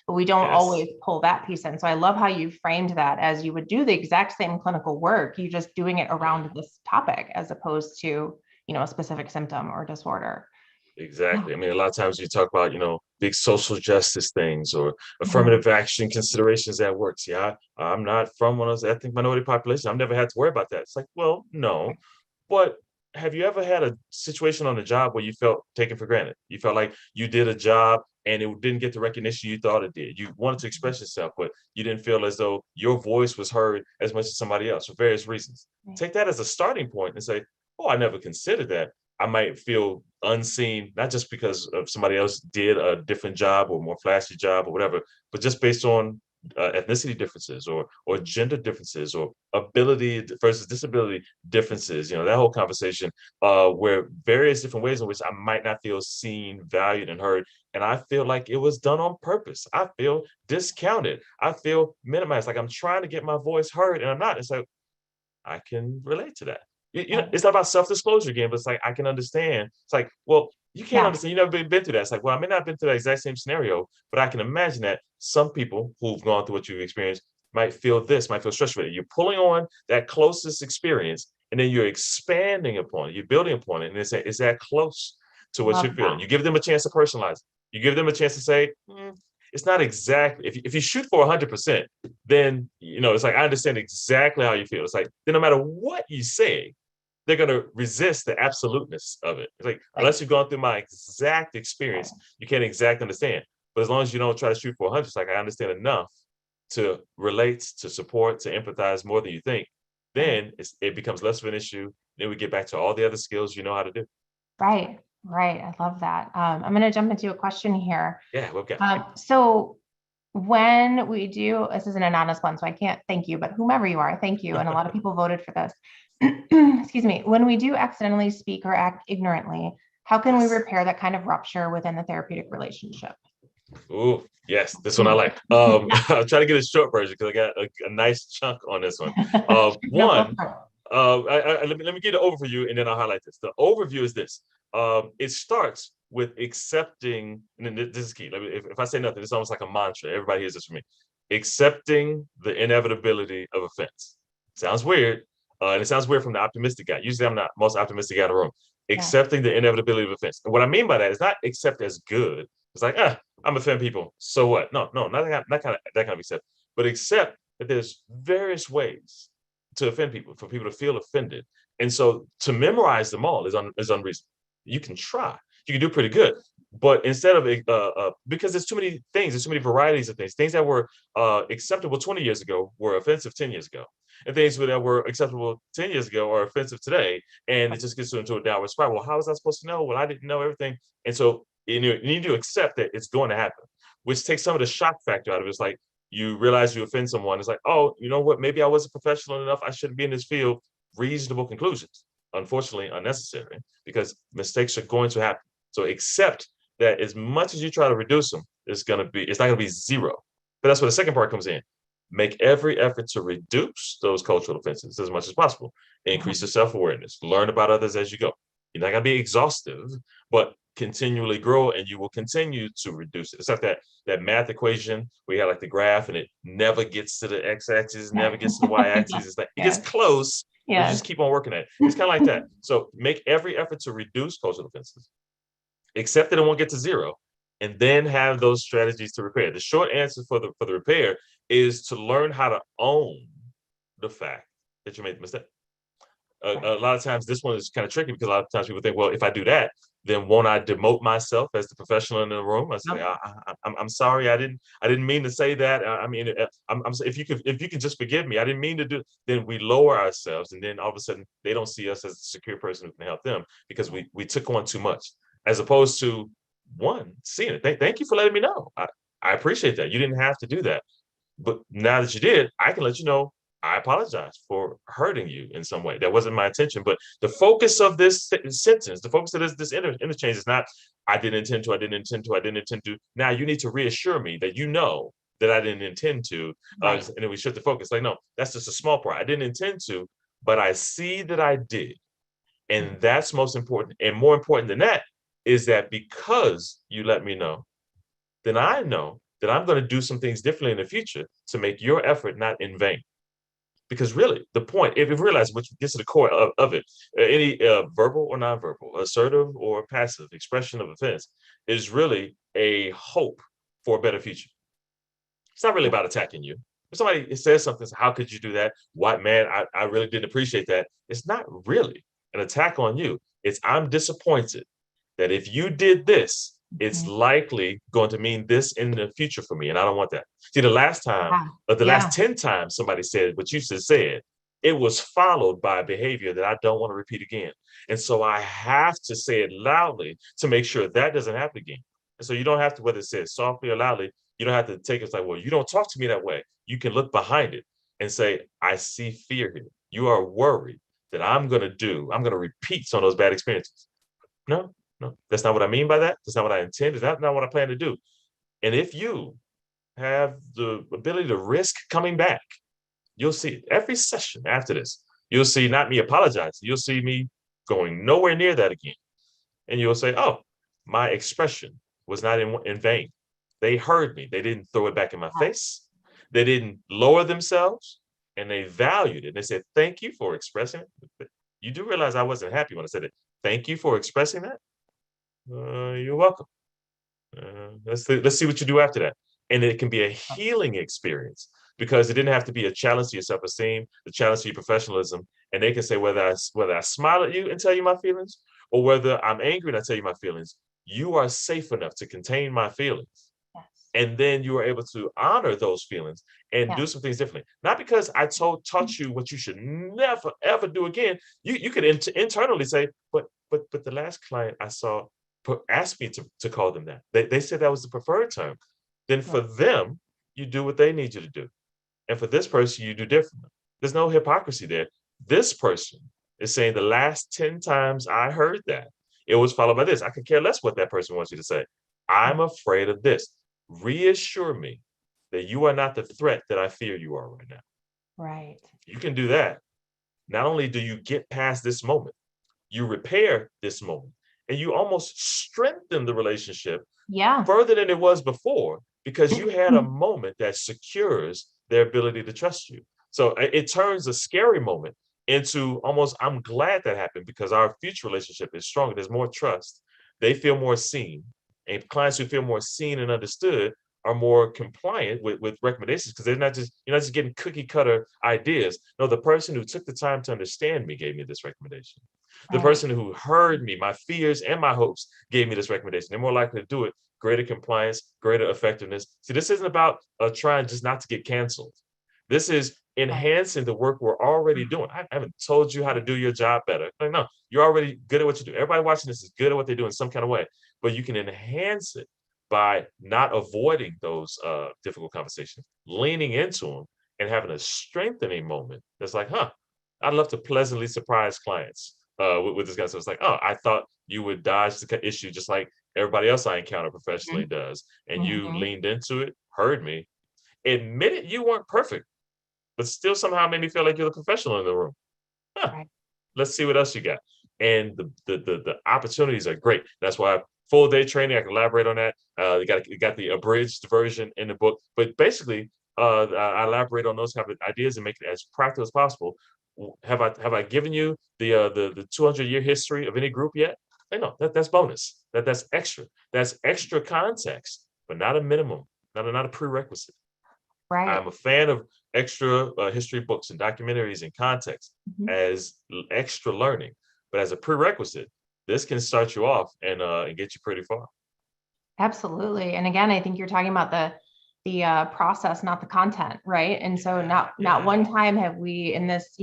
but we don't yes. always pull that piece in. So I love how you framed that as you would do the exact same clinical work, you just doing it Yeah. around this topic as opposed to, a specific symptom or disorder. Yeah. Exactly. I mean, a lot of times you talk about, big social justice things or Mhm. affirmative action considerations at work. See, I'm not from one of those ethnic minority populations. I've never had to worry about that. It's like, well, no. But have you ever had a situation on the job where you felt taken for granted? You felt like you did a job and it didn't get the recognition you thought it did. You wanted to express yourself, but you didn't feel as though your voice was heard as much as somebody else for various reasons. Right. Take that as a starting point and say, oh, I never considered that. I might feel unseen, not just because of somebody else did a different job or more flashy job or whatever, but just based on ethnicity differences or gender differences or ability versus disability differences. That whole conversation where various different ways in which I might not feel seen, valued, and heard, and I feel like it was done on purpose. I feel discounted. I feel minimized. Like I'm trying to get my voice heard, and I'm not. It's like I can relate to that. Right. It's not about self-disclosure again, but it's like I can understand. It's like, well, you can't Yeah. understand. You never been through that. It's like, well, I may not have been through that exact same scenario, but I can imagine that some people who've gone through what you've experienced might feel this, might feel stressed with it. You're pulling on that closest experience, and then you're expanding upon it. You're building upon it, and is that close to what you're Love feeling? that. You give them a chance to personalize. You give them a chance to say, it's not exactly. If you shoot for 100%, then it's like I understand exactly how you feel. It's like then no matter what you say, they're gonna resist the absoluteness of it. It's like Right. unless you've gone through my exact experience, you can't exactly understand. But as long as you don't try to shoot for 100, it's like I understand enough to relate, to support, to empathize more than you think. Right. Then it becomes less of an issue. Then we get back to all the other skills you know how to do. Right. Right. I love that. I'm going to jump into a question here. Yeah, we've got. So when we do, this is an anonymous one, so I can't thank you, but whomever you are, thank you. And a lot of people voted for this. Excuse me. When we do accidentally speak or act ignorantly, how can we repair that kind of rupture within the therapeutic relationship? Oh, yes, this one I like. I'll try to get a short version because I got a nice chunk on this one. No, go One, for it. let me get an overview and then I'll highlight this. The overview is this. It starts with accepting, and then this is key. If I say nothing, it's almost like a mantra. Everybody hears this from me. Accepting the inevitability of offense. Sounds weird, and it sounds weird from the optimistic guy. Usually, I'm not most optimistic guy in the room. Yeah. Accepting the inevitability of offense. And what I mean by that is not accept as good. It's like, I'm offending people. So what? No, not that kind of accept, but accept that there's various ways to offend people, for people to feel offended. And so to memorize them all is unreasonable. You can try, you can do pretty good, but instead of because there's too many things, there's too many varieties of things that were acceptable 20 years ago were offensive 10 years ago, and things that were acceptable 10 years ago are offensive today, and it just gets into a downward spiral. Well, how was I supposed to know? Well, I didn't know everything. And so you need to accept that it's going to happen, which takes some of the shock factor out of it. It's like you realize you offend someone. It's like, oh, you know what? Maybe I wasn't professional enough. I shouldn't be in this field. Reasonable conclusions. Unfortunately, unnecessary, because mistakes are going to happen. So accept that as much as you try to reduce them, it's not gonna be zero. But that's where the second part comes in. Make every effort to reduce those cultural offenses as much as possible. Increase your self-awareness. Learn about others as you go. You're not gonna be exhaustive, but continually grow, and you will continue to reduce it. It's like that math equation where you have like the graph and it never gets to the x-axis, never gets to the y-axis. It's like it gets Yeah. close, but you Yeah. just keep on working at it. It's kind of like that. So make every effort to reduce cultural offenses, accept that it won't get to zero, and then have those strategies to repair. The short answer for the repair is to learn how to own the fact that you made the mistake. A lot of times this one is kind of tricky because a lot of times people think, well, if I do that, then won't I demote myself as the professional in the room? I say, Nope. I'm sorry, I didn't mean to say that. I mean, if you can just forgive me, I didn't mean to do. Then we lower ourselves, and then all of a sudden they don't see us as a secure person who can help them because we took on too much, as opposed to one seeing it. Thank you for letting me know. I appreciate that. You didn't have to do that, but now that you did, I can let you know I apologize for hurting you in some way. That wasn't my intention. But the focus of this sentence, the focus of this interchange is not, I didn't intend to, I didn't intend to, I didn't intend to. Now you need to reassure me that you know that I didn't intend to. Right. And then we shift the focus. Like, no, that's just a small part. I didn't intend to, but I see that I did. And that's most important. And more important than that is that because you let me know, then I know that I'm going to do some things differently in the future to make your effort not in vain. Because really, the point, if you realize, which gets to the core of it, any verbal or nonverbal, assertive or passive expression of offense is really a hope for a better future. It's not really about attacking you. If somebody says something, how could you do that? What, man, I really didn't appreciate that. It's not really an attack on you. It's, I'm disappointed that if you did this, it's Mhm. likely going to mean this in the future for me. And I don't want that. See, the last time, Yeah. or the Yeah. last 10 times somebody said what you just said, it was followed by a behavior that I don't want to repeat again. And so I have to say it loudly to make sure that doesn't happen again. And so you don't have to, whether it says softly or loudly, you don't have to take it like, well, you don't talk to me that way. You can look behind it and say, I see fear here. You are worried that I'm going to repeat some of those bad experiences. No, no, that's not what I mean by that. That's not what I intend. That's not what I plan to do. And if you have the ability to risk coming back, you'll see it. Every session after this. You'll see not me apologizing. You'll see me going nowhere near that again. And you'll say, oh, my expression was not in vain. They heard me. They didn't throw it back in my face. They didn't lower themselves, and they valued it. They said, thank you for expressing it. You do realize I wasn't happy when I said it. Thank you for expressing that. You're welcome. Let's see what you do after that. And it can be a healing experience because it didn't have to be a challenge to your self-esteem, the challenge to your professionalism. And they can say whether I smile at you and tell you my feelings, or whether I'm angry and I tell you my feelings, you are safe enough to contain my feelings. Yes. And then you are able to honor those feelings and Yeah. do some things differently. Not because I taught you what you should never ever do again. You could internally say, but the last client I saw asked me to call them that. They said that was the preferred term. Then for them, you do what they need you to do. And for this person, you do differently. There's no hypocrisy there. This person is saying the last 10 times I heard that, it was followed by this. I could care less what that person wants you to say. I'm Right. afraid of this. Reassure me that you are not the threat that I fear you are right now. Right. You can do that. Not only do you get past this moment, you repair this moment, and you almost strengthen the relationship Yeah. further than it was before because you had a moment that secures their ability to trust you. So it turns a scary moment into almost, I'm glad that happened because our future relationship is stronger. There's more trust. They feel more seen. And clients who feel more seen and understood are more compliant with recommendations because you're not just getting cookie cutter ideas. No, the person who took the time to understand me gave me this recommendation. The Right. person who heard me, my fears and my hopes gave me this recommendation. They're more likely to do it. Greater compliance, greater effectiveness. See, this isn't about trying just not to get canceled. This is Right. enhancing the work we're already doing. I haven't told you how to do your job better. Like, no, you're already good at what you do. Everybody watching this is good at what they do in some kind of way, but you can enhance it by not avoiding those difficult conversations, leaning into them and having a strengthening moment. That's like, huh, I'd love to pleasantly surprise clients with this guy. So it's like, oh, I thought you would dodge the issue just like everybody else I encounter professionally does. And you Mhm. leaned into it, heard me, admitted you weren't perfect, but still somehow made me feel like you're the professional in the room. Huh, Right. let's see what else you got. And the opportunities are great. That's why full day training. I can elaborate on that. You got the abridged version in the book, but basically, I elaborate on those kind of ideas and make it as practical as possible. Have I given you the 200-year history of any group yet? No, that's bonus. That's extra. That's extra context, but not a minimum, not a prerequisite. Right. I'm a fan of extra history books and documentaries and context Mhm. as extra learning, but as a prerequisite, this can start you off and get you pretty far. Absolutely. And again, I think you're talking about the process, not the content, right? And so not Yeah, one time have we in this,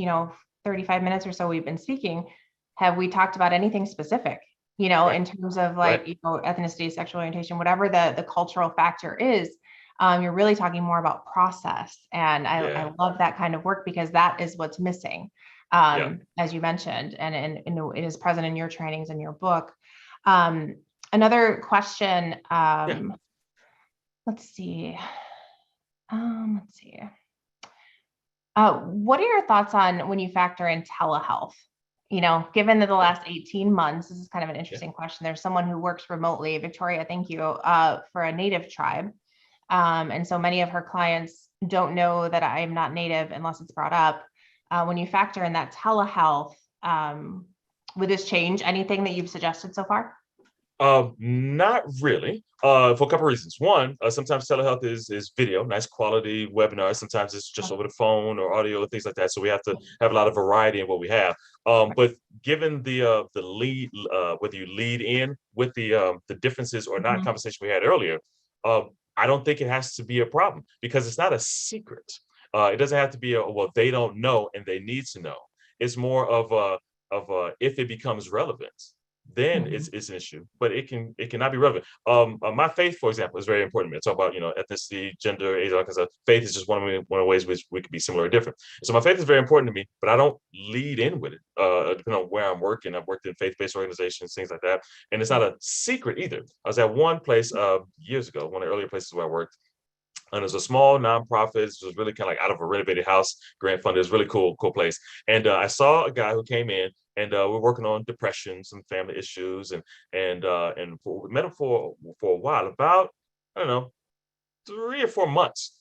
35 minutes or so we've been speaking, have we talked about anything specific, right, in terms of right. like, ethnicity, sexual orientation, whatever the cultural factor is. You're really talking more about process. And I Yeah, love that kind of work because that is what's missing, yeah, as you mentioned, and it is present in your trainings and your book. Um, Another question, yeah. let's see. Let's see. What are your thoughts on when you factor in telehealth? Given that the Yeah, last 18 months, this is kind of an yeah. interesting question. There's someone who works remotely, Victoria, thank you, for a native tribe. And so many of her clients don't know that I'm not native unless it's brought up. When you factor in that telehealth, would this change anything that you've suggested so far? Not really. For a couple reasons. One, sometimes telehealth is video, nice quality webinar. Sometimes it's just over the phone or audio and things like that. So we have to have a lot of variety in what we have. But given the lead, whether you lead in with the differences or not Mhm. conversation we had earlier, I don't think it has to be a problem because it's not a secret. It doesn't have to be a well, they don't know and they need to know. It's more of a if it becomes relevant then Mhm. it's an issue, but it cannot be relevant. My faith, for example, is very important to me. I talk about ethnicity, gender, age, all kinds of faith is just one of the ways which we could be similar or different. So my faith is very important to me, but I don't lead in with it. Depending on where I'm working, I've worked in faith-based organizations, things like that, and it's not a secret either. I was at one place years ago, one of the earlier places where I worked, and it's a small nonprofit. It was really kind of like out of a renovated house, grant funded. It's really cool place. And I saw a guy who came in, and we're working on depression, some family issues, we met him for a while, about I don't know 3 or 4 months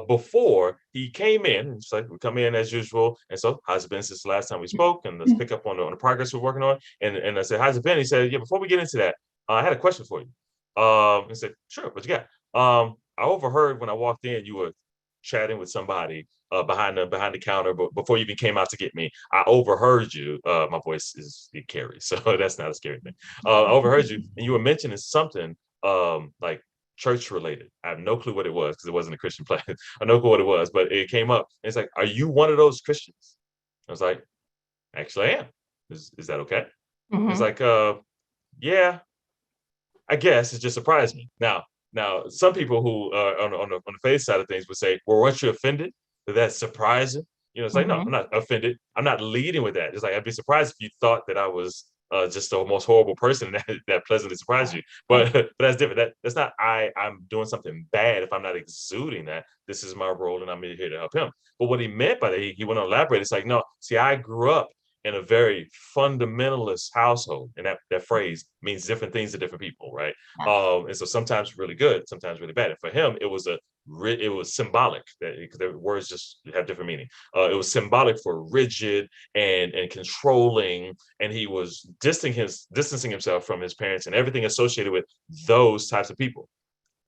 before he came in. It's like we come in as usual, and so how's it been since the last time we spoke? And let's pick up on the progress we're working on. And I said, how's it been? He said, yeah. Before we get into that, I had a question for you. I said, sure. What you got? I overheard when I walked in, you were chatting with somebody behind the counter, but before you even came out to get me, I overheard you. My voice it carries, so that's not a scary thing. I overheard you, and you were mentioning something like church related. I have no clue what it was because it wasn't a Christian place. I know what it was, but it came up. And it's like, are you one of those Christians? I was like, actually, I am. Is that okay? It's Mhm. like, yeah, I guess it just surprised me. Now, Now, some people who on the faith side of things would say, "Well, weren't you offended? That's surprising." It's like, no, I'm Hmm. not offended. I'm not leading with that. It's like I'd be surprised if you thought that I was just the most horrible person that pleasantly surprised you. But Right. but that's different. That's not I'm doing something bad if I'm not exuding that. This is my role, and I'm here to help him. But what he meant by that, he went on to elaborate. It's like, no, see, I grew up in a very fundamentalist household, and that phrase means different things to different people, right? Yes. And so sometimes really good, sometimes really bad. And for him, it was symbolic that because the words just have different meaning. It was symbolic for rigid and controlling, and he was distancing himself from his parents and everything associated with those types of people.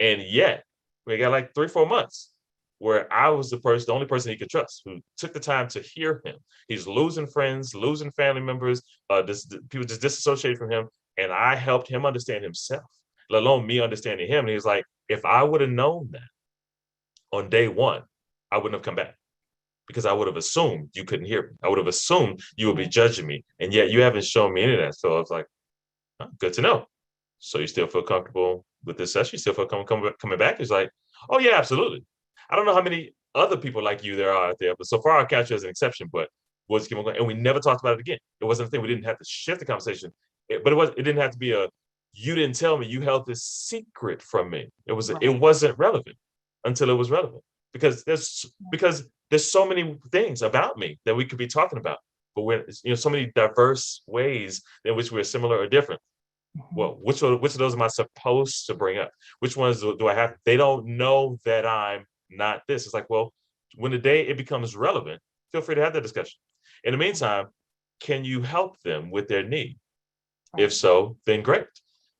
And yet, we got like 3, 4 months where I was the only person he could trust, who took the time to hear him. He's losing friends, losing family members, people just disassociated from him, and I helped him understand himself, let alone me understanding him. And he was like, if I would have known that on day one, I wouldn't have come back because I would have assumed you couldn't hear me. I would have assumed you would be judging me, and yet you haven't shown me any of that. So I was like, oh, good to know. So you still feel comfortable with this session? You still feel coming back? He's like, oh yeah, absolutely. I don't know how many other people like you there are out there, but so far I catch you as an exception. But we'll just keep on going, and we never talked about it again. It wasn't a thing. We didn't have to shift the conversation, but it didn't have to be a. You didn't tell me. You held this secret from me. It Right. wasn't relevant until it was relevant because there's so many things about me that we could be talking about, but we're so many diverse ways in which we're similar or different. Mhm. Well, which of those am I supposed to bring up? Which ones do I have? They don't know that I'm not this. It's like, well, when the day it becomes relevant, feel free to have that discussion. In the meantime, can you help them with their need? If Right. so, then great.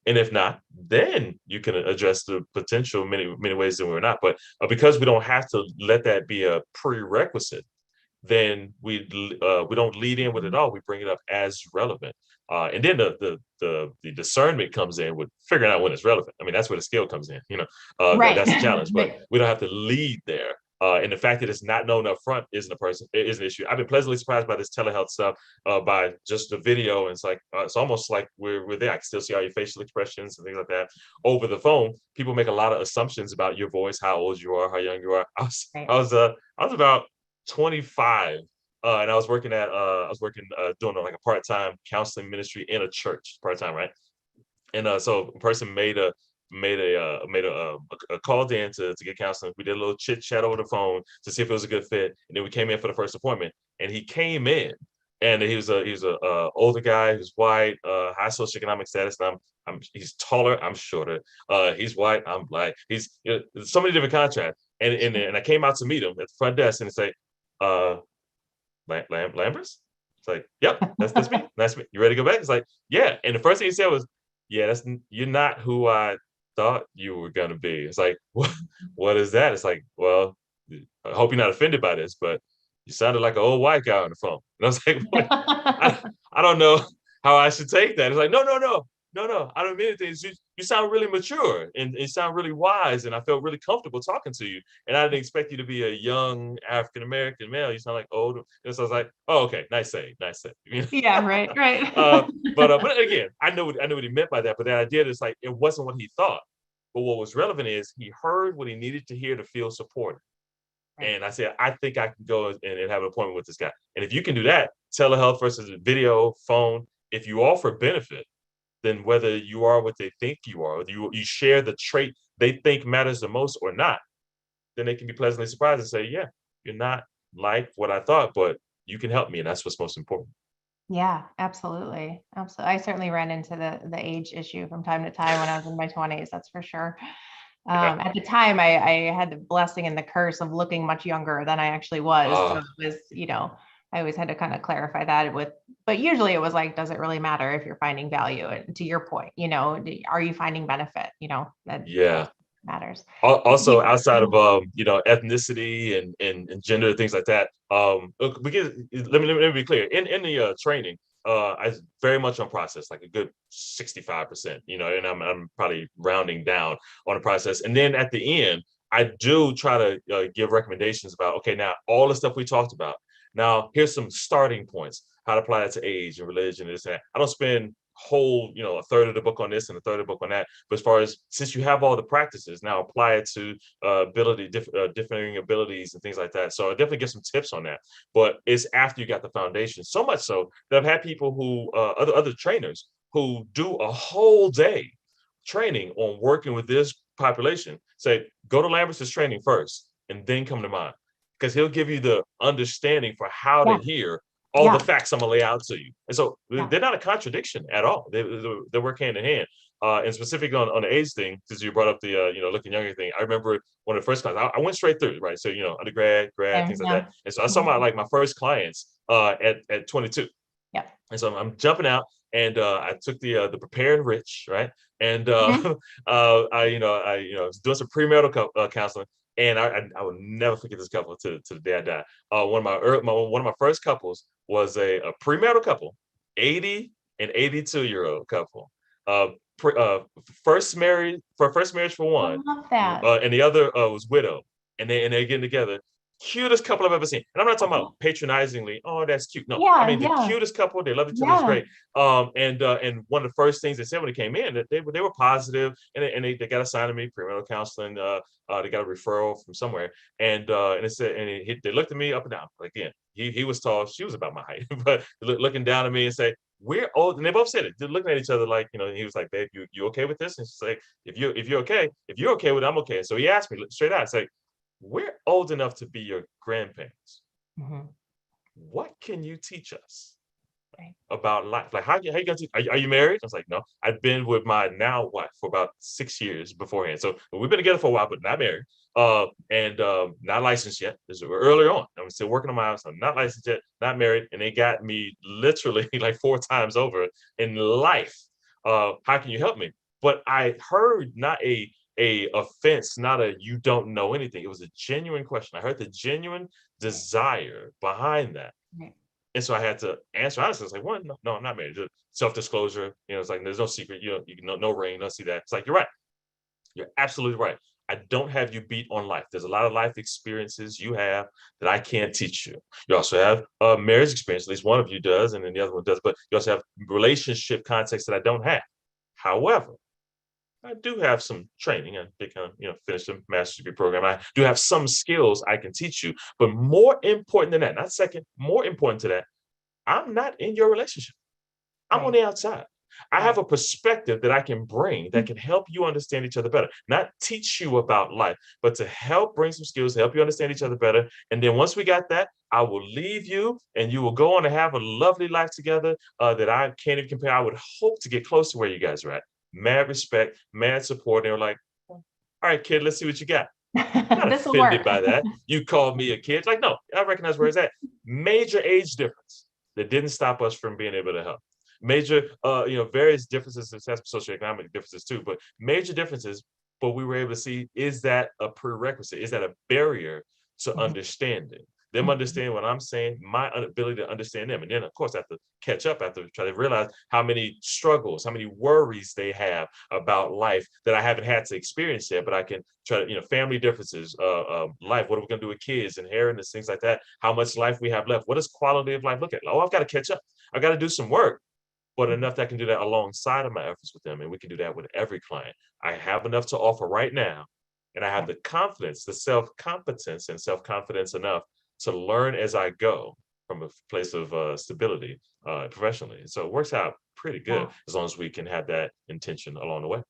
And if not, then you can address the potential many ways that we're not. But because we don't have to let that be a prerequisite, then we don't lead in with it Mhm. all. We bring it up as relevant, and then the discernment comes in with figuring out when it's relevant. I mean, that's where the skill comes in. Right. That's the challenge. But Right. we don't have to lead there. And the fact that it's not known up front is an issue. I've been pleasantly surprised by this telehealth stuff, by just the video. And it's like it's almost like we're there. I can still see all your facial expressions and things like that over the phone. People make a lot of assumptions about your voice, how old you are, how young you are. Right. I was about 25. And I was working doing like a part-time counseling ministry in a church part-time, right? And so a person made a call in to get counseling. We did a little chit chat over the phone to see if it was a good fit, and then we came in for the first appointment. And he came in, and he was a older guy who's white, high socioeconomic status. And he's taller, I'm shorter. He's white, I'm black. So many different contrasts. And I came out to meet him at the front desk and say, uh, Lambers? It's like, yep, that's me. That's me. You ready to go back? It's like, yeah. And the first thing he said was, yeah, you're not who I thought you were gonna be. It's like, what is that? It's like, well, I hope you're not offended by this, but you sounded like an old white guy on the phone. And I was like, what? I, I don't know how I should take that. It's like, no. I don't mean anything. You sound really mature and you sound really wise, and I felt really comfortable talking to you. And I didn't expect you to be a young African American male. You sound like old. And so I was like, oh, okay, nice save, nice save. Yeah. Right. Right. uh, but again, I knew what he meant by that. But the idea is like it wasn't what he thought. But what was relevant is he heard what he needed to hear to feel supported. Right. And I said, I think I can go and have an appointment with this guy. And if you can do that, telehealth versus video, phone, if you offer benefit, then whether you are what they think you are, you share the trait they think matters the most or not, then they can be pleasantly surprised and say, yeah, you're not like what I thought, but you can help me. And that's what's most important. Yeah, absolutely. Absolutely. I certainly ran into the age issue from time to time when I was in my 20s, that's for sure. Yeah. At the time, I had the blessing and the curse of looking much younger than I actually was. So Uh, it was, I always had to kind of clarify that but usually it was like, does it really matter if you're finding value? And to your point, are you finding benefit? That yeah. matters. Also You- outside of ethnicity and gender, things like that, look, let me be clear. In the training, I very much on process, like a good 65%, and I'm probably rounding down on the process. And then at the end, I do try to give recommendations about, okay, now all the stuff we talked about, now here's some starting points, how to apply that to age and religion and this and that. I don't spend hold, a third of the book on this and a third of the book on that. But as far as, since you have all the practices, now apply it to differing abilities and things like that. So I definitely get some tips on that. But it's after you got the foundation. So much so that I've had people who, other trainers who do a whole day training on working with this population, say, go to Lambert's training first and then come to mine. Because he'll give you the understanding for how to Yeah. hear all the Yeah. facts I'm gonna lay out to you. And so Yeah. they're not a contradiction at all. They work hand in hand. And specific on the age thing, since you brought up the looking younger thing, I remember one of the first classes, I went straight through, right? So undergrad, grad, things like Yeah. that. And so I saw like my first clients at 22. Yeah. And so I'm jumping out, and I took the prepare and rich, right? And Mhm. I was doing some premarital counseling, and I will never forget this couple to the day I die. One of my first couples was a premarital couple, 80 and 82-year-old couple. Uh, first marriage for I one, love that. and the other was widow, and they're getting together. Cutest couple I've ever seen. And I'm not talking about patronizingly, oh, that's cute. No, I Yeah. mean the Yeah. cutest couple. They love each other. It's Yeah. great. And one of the first things they said when they came in, that they were positive, and they got assigned to me premarital counseling. They got a referral from somewhere, and it said, and they looked at me up and down. Again, he was tall, she was about my height, but looking down at me and say, we're old, and they both said it. They're looking at each other like, he was like, babe, you okay with this? And she's like, if you're okay with it, I'm okay. And so he asked me straight out, it's like, we're old enough to be your grandparents. Mhm. What can you teach us Right. about life? Like, how you gonna are you married? I was like, no, I've been with my now wife for about 6 years beforehand. So we've been together for a while, but not married. And not licensed yet. This is earlier on. I'm still working on my house. I'm not licensed yet, not married, and they got me literally like 4 times over in life. How can you help me? But I heard not a offense, not a you don't know anything. It was a genuine question. I heard the genuine desire behind that. Right. And so I had to answer honestly. It's like, one, no, I'm not married. Just self-disclosure. It's like there's no secret. No ring. Don't see that. It's like, you're right. You're absolutely right. I don't have you beat on life. There's a lot of life experiences you have that I can't teach you. You also have marriage experience. At least one of you does, and then the other one does. But you also have relationship context that I don't have. However, I do have some training. I did kind of, finish a master's degree program. I do have some skills I can teach you. But more important than that, not second, more important to that, I'm not in your relationship. I'm on Right. the outside. I have Right. a perspective that I can bring that can help you understand each other better. Not teach you about life, but to help bring some skills to help you understand each other better. And then once we got that, I will leave you, and you will go on to have a lovely life together that I can't even compare. I would hope to get close to where you guys are at. Mad respect, mad support. They were like, all right, kid, let's see what you got. Not This will offended work. by that. You called me a kid. Like, no, I recognize where it's at. Major age difference that didn't stop us from being able to help. Major, various differences, socioeconomic differences too, but major differences. But we were able to see, is that a prerequisite? Is that a barrier to Mhm. understanding? Them Mhm. understand what I'm saying, my ability to understand them. And then, of course, I have to catch up, I have to try to realize how many struggles, how many worries they have about life that I haven't had to experience yet, but I can try to, family differences, life, what are we going to do with kids, inheritance, things like that, how much life we have left, what does quality of life look at? Oh, I've got to catch up. I've got to do some work, but Mhm. enough that I can do that alongside of my efforts with them. And we can do that with every client. I have enough to offer right now. And I have Yeah. the confidence, the self-competence and self-confidence enough to learn as I go from a place of stability professionally. So it works out pretty good Yeah. as long as we can have that intention along the way.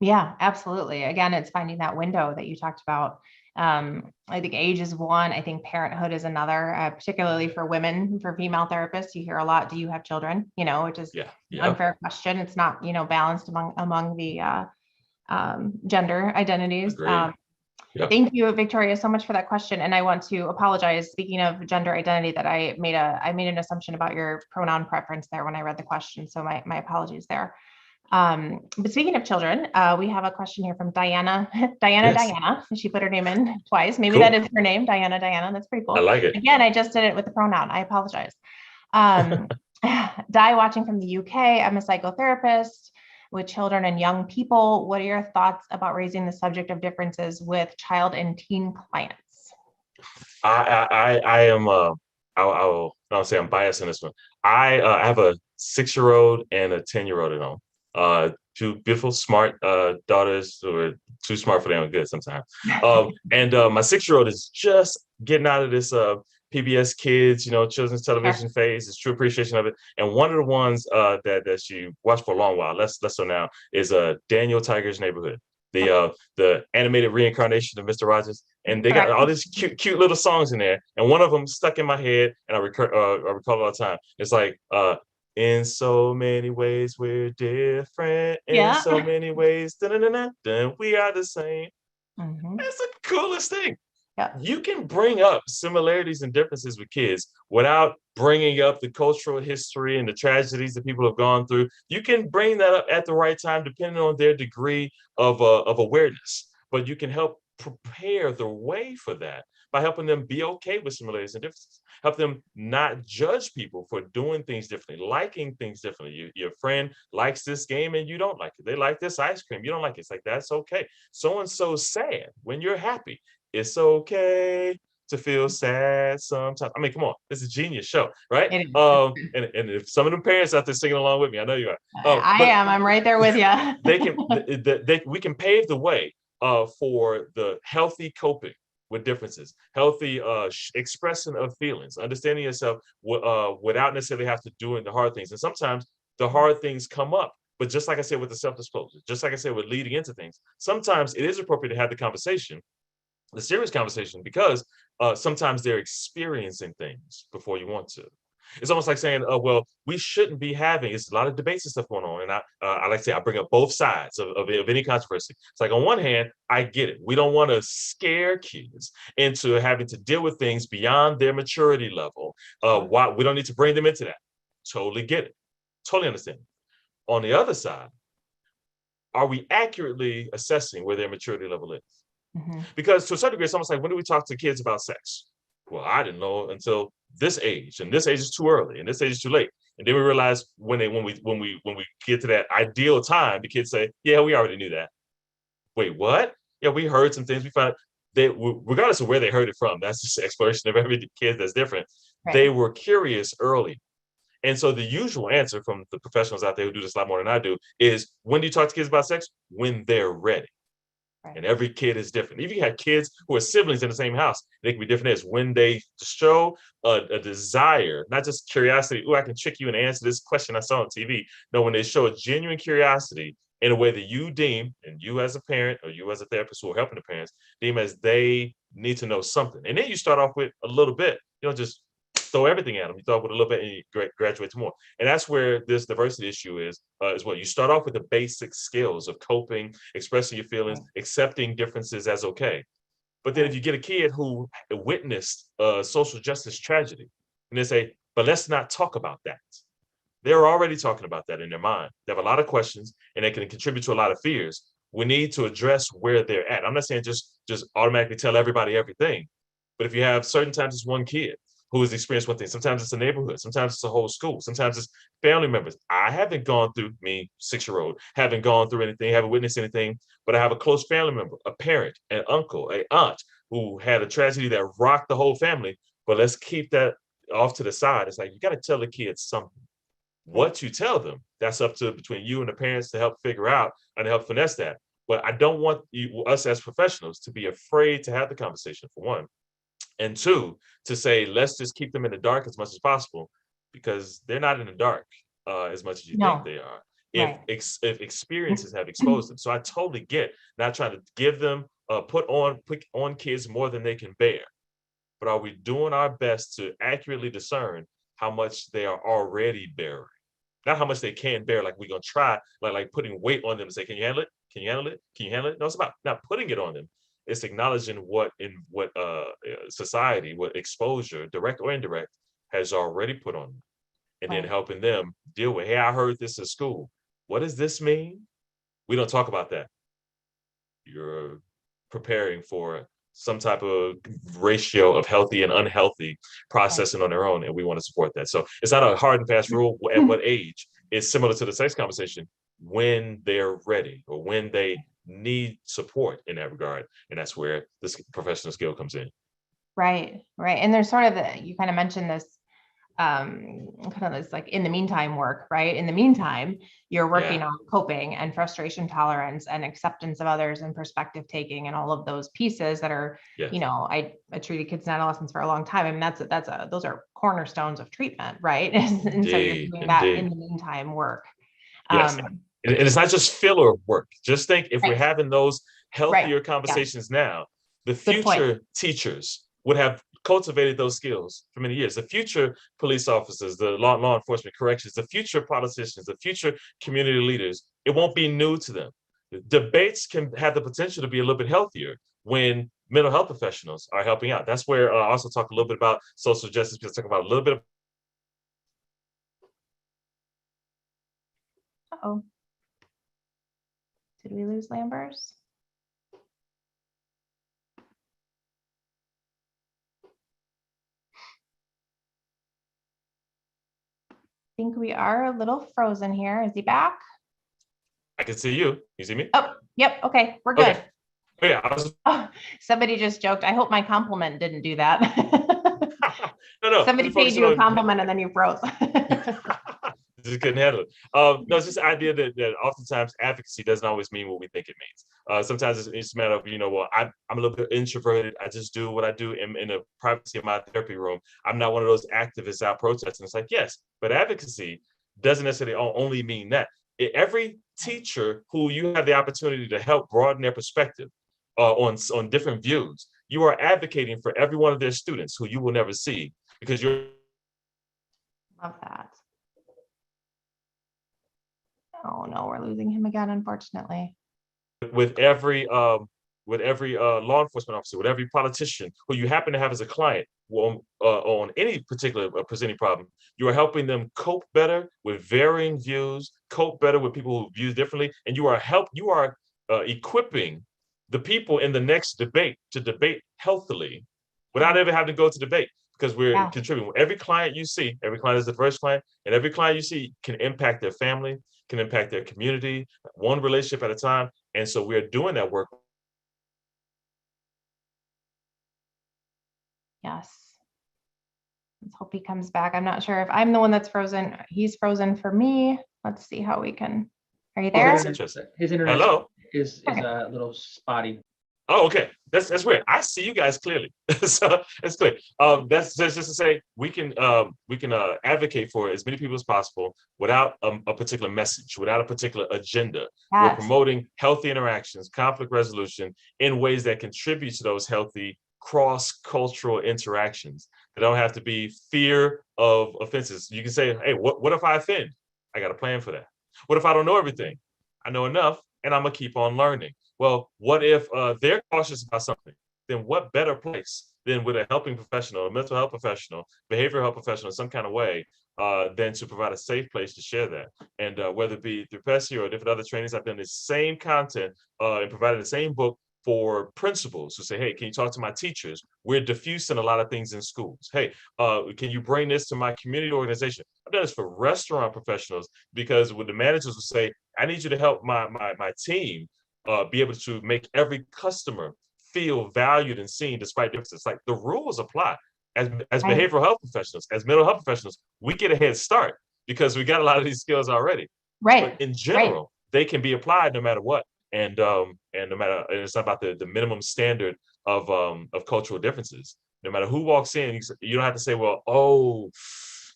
Yeah, absolutely. Again, it's finding that window that you talked about. I think age is one. I think parenthood is another, particularly for women, for female therapists. You hear a lot, do you have children? Which is Yeah. an Yeah. unfair question. It's not, balanced among the gender identities. Agreed. Yep. Thank you, Victoria, so much for that question. And I want to apologize. Speaking of gender identity, that I made an assumption about your pronoun preference there when I read the question. So my apologies there. But speaking of children, we have a question here from Diana. Yes. Diana. She put her name in twice. Maybe that Cool. is her name, Diana. That's pretty I cool. like it. Again, I just did it with the pronoun. I apologize. Di, watching from the UK. I'm a psychotherapist with children and young people. What are your thoughts about raising the subject of differences with child and teen clients? I am. I'll say I'm biased in this one. I have a 6-year-old and a 10-year-old at home. Two beautiful, smart daughters who are too smart for their own good sometimes. And my 6-year-old is just getting out of this PBS Kids, children's television Sure. phase. It's true appreciation of it. And one of the ones that she watched for a long while, less so now, is Daniel Tiger's Neighborhood, the animated reincarnation of Mr. Rogers. And they got Correct. all these cute little songs in there. And one of them stuck in my head, and I recall it all the time. It's like, in so many ways we're different. In Yeah. so many ways, we are the same. Mhm. That's the coolest thing. Yep. You can bring up similarities and differences with kids without bringing up the cultural history and the tragedies that people have gone through. You can bring that up at the right time, depending on their degree of awareness. But you can help prepare the way for that by helping them be okay with similarities and differences. Help them not judge people for doing things differently, liking things differently. Your friend likes this game and you don't like it. They like this ice cream. You don't like it. It's like, that's okay. So and so sad when you're happy. It's okay to feel sad sometimes. I mean, come on, this is a genius show, right? It is. And if some of the parents out there singing along with me, I know you are. I But am. I'm right there with you. we can pave the way for the healthy coping with differences, healthy expression of feelings, understanding yourself without necessarily have to doing the hard things. And sometimes the hard things come up. But just like I said with the self-disclosure, just like I said with leading into things, sometimes it is appropriate to have the serious conversation, because sometimes they're experiencing things before you want to. It's almost like saying, well, we shouldn't be having, it's a lot of debates and stuff going on. And I like to say, I bring up both sides of any controversy. It's like, on one hand, I get it. We don't want to scare kids into having to deal with things beyond their maturity level. Sure. Why we don't need to bring them into that. Totally get it. Totally understand. On the other side, are we accurately assessing where their maturity level is? Mhm. Because to a certain degree, it's almost like, when do we talk to kids about sex? Well, I didn't know until this age, and this age is too early, and this age is too late. And then we realize when we get to that ideal time, the kids say, "Yeah, we already knew that." Wait, what? Yeah, we heard some things. We found they, regardless of where they heard it from, that's just exploration of every kid that's different. They Right. were curious early. And so the usual answer from the professionals out there who do this a lot more than I do is, when do you talk to kids about sex? When they're ready. Right. And every kid is different. If you have kids who are siblings in the same house, they can be different. As when they show a desire, not just curiosity. Oh, I can trick you and answer this question I saw on TV. No, when they show a genuine curiosity in a way that you deem, and you as a parent or you as a therapist who are helping the parents deem as they need to know something, and then you start off with a little bit. You don't just throw everything at them. You start with a little bit and you graduate to more. And that's where this diversity issue is what you start off with: the basic skills of coping, expressing your feelings, Right. accepting differences as okay. But then if Right. you get a kid who witnessed social justice tragedy, and they say, but let's not talk about that. They're already talking about that in their mind. They have a lot of questions, and they can contribute to a lot of fears. We need to address where they're at. I'm not saying just automatically tell everybody everything, but if you have certain times it's one kid who has experienced one thing, sometimes it's a neighborhood, sometimes it's a whole school, sometimes it's family members. I haven't gone through, me, 6-year-old, haven't gone through anything, haven't witnessed anything, but I have a close family member, a parent, an uncle, a aunt who had a tragedy that rocked the whole family. But let's keep that off to the side. It's like, you got to tell the kids something. Right. What you tell them, that's up to between you and the parents to help figure out and help finesse that. But I don't want us as professionals to be afraid to have the conversation, for one, and two, to say, let's just keep them in the dark as much as possible, because they're not in the dark as much as you think No. they are. If Right. if experiences have exposed them, so I totally get not trying to give them put on kids more than they can bear, but are we doing our best to accurately discern how much they are already bearing? Not how much they can bear, like we're gonna try, like putting weight on them and say, can you handle it? Can you handle it? Can you handle it? No, it's about not putting it on them. It's acknowledging what society, what exposure, direct or indirect, has already put on them, and then Right. helping them deal with, hey, I heard this at school. What does this mean? We don't talk about that. You're preparing for some type of ratio of healthy and unhealthy Right. processing on their own, and we want to support that. So it's not a hard and fast rule at what age. It's similar to the sex conversation, when they're ready or when they need support in that regard, and that's where this professional skill comes in. Right. Right. And there's sort of you kind of mentioned this kind of this like in the meantime work, right? In the meantime, you're working on coping and frustration tolerance and acceptance of others and perspective taking and all of those pieces that are, you know, I treated kids and adolescents for a long time. I mean, those are cornerstones of treatment, right? And so you're doing that in the meantime work. Yes. And it's not just filler work. Just think if we're having those healthier conversations now, the future teachers would have cultivated those skills for many years. The future police officers, the law enforcement corrections, the future politicians, the future community leaders, it won't be new to them. Debates can have the potential to be a little bit healthier when mental health professionals are helping out. That's where I also talk a little bit about social justice, because I talk about a little bit of Uh-oh. Did we lose Lambers? I think we are a little frozen here. Is he back? I can see you. You see me? Oh, yep. Okay, we're good. Okay. Yeah, somebody just joked. I hope my compliment didn't do that. No. Somebody paid you a compliment and then you froze. Just couldn't handle it. No, it's just the idea that oftentimes advocacy doesn't always mean what we think it means. Sometimes it's a matter of, well, I'm a little bit introverted. I just do what I do in the privacy of my therapy room. I'm not one of those activists out protesting. It's like, yes, but advocacy doesn't necessarily only mean that. Every teacher who you have the opportunity to help broaden their perspective on different views, you are advocating for every one of their students who you will never see, because you're. Love that. Oh no, we're losing him again, unfortunately. With every law enforcement officer, with every politician who you happen to have as a client on any particular presenting problem, you are helping them cope better with varying views, cope better with people who view differently, and you are equipping the people in the next debate to debate healthily without ever having to go to debate, because we're contributing. Every client you see, every client is a diverse client, and every client you see can impact their family, can impact their community, one relationship at a time. And so we're doing that work. Yes. Let's hope he comes back. I'm not sure if I'm the one that's frozen. He's frozen for me. Let's see how we can. Are you there? His internet is a little spotty. Oh, okay. That's weird. I see you guys clearly, so it's clear. That's just to say we can advocate for as many people as possible without a particular message, without a particular agenda. We're promoting healthy interactions, conflict resolution in ways that contribute to those healthy cross-cultural interactions. They don't have to be fear of offenses. You can say, hey, what if I offend? I got a plan for that. What if I don't know everything? I know enough, and I'm gonna keep on learning. Well, what if they're cautious about something? Then what better place than with a helping professional, a mental health professional, behavioral health professional in some kind of way, than to provide a safe place to share that. And whether it be through PESI or different other trainings, I've done the same content and provided the same book for principals who say, hey, can you talk to my teachers? We're diffusing a lot of things in schools. Hey, can you bring this to my community organization? I've done this for restaurant professionals, because when the managers will say, I need you to help my team be able to make every customer feel valued and seen despite differences. Like, the rules apply. As behavioral health professionals, as mental health professionals, we get a head start because we got a lot of these skills already. Right. But in general, they can be applied no matter what. And no matter, and it's not about the minimum standard of cultural differences. No matter who walks in, you don't have to say, well, oh,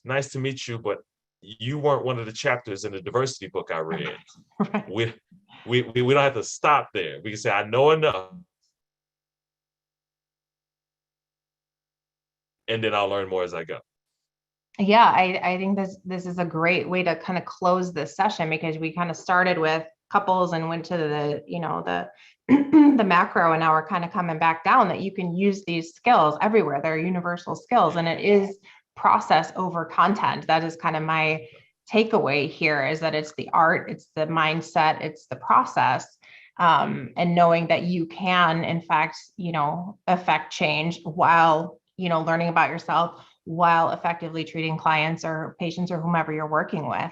nice to meet you, but you weren't one of the chapters in the diversity book I read. Right. We don't have to stop there. We can say, I know enough, and then I'll learn more as I go. Yeah, I think this is a great way to kind of close this session, because we kind of started with couples and went to the the macro, and now we're kind of coming back down that you can use these skills everywhere. They're universal skills, and it is process over content. That is kind of my takeaway here, is that it's the art, it's the mindset, it's the process, and knowing that you can, in fact, affect change while, learning about yourself, while effectively treating clients or patients or whomever you're working with.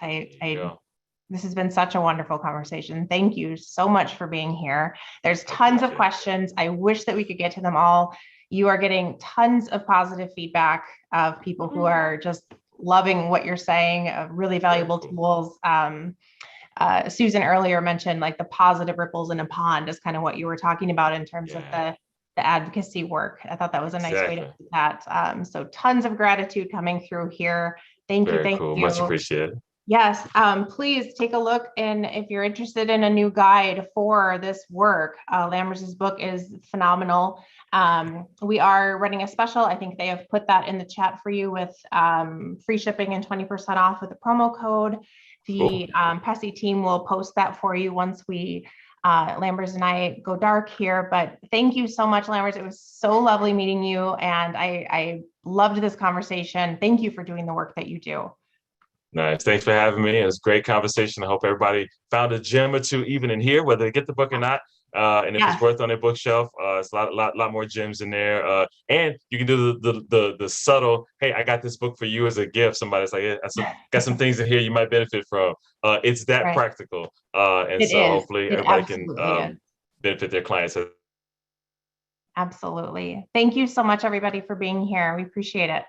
This has been such a wonderful conversation. Thank you so much for being here. There's tons of questions. I wish that we could get to them all. You are getting tons of positive feedback of people who are just loving what you're saying, really valuable tools. Susan earlier mentioned like the positive ripples in a pond is kind of what you were talking about in terms of the advocacy work. I thought that was a nice way to put that. So tons of gratitude coming through here. Thank you. Thank you. Much appreciated. Yes, please take a look, and if you're interested in a new guide for this work, Lambers's book is phenomenal. We are running a special. I think they have put that in the chat for you with free shipping and 20% off with a promo code. The PESI team will post that for you once we Lambers and I go dark here. But thank you so much, Lambers. It was so lovely meeting you, and I loved this conversation. Thank you for doing the work that you do. Nice. Thanks for having me. It was a great conversation. I hope everybody found a gem or two even in here, whether they get the book or not. And if it's worth on their bookshelf, it's a lot more gems in there. And you can do the subtle, hey, I got this book for you as a gift. Somebody's like, I got some things in here you might benefit from. It's that practical. And so hopefully everybody can benefit their clients. Absolutely. Thank you so much, everybody, for being here. We appreciate it.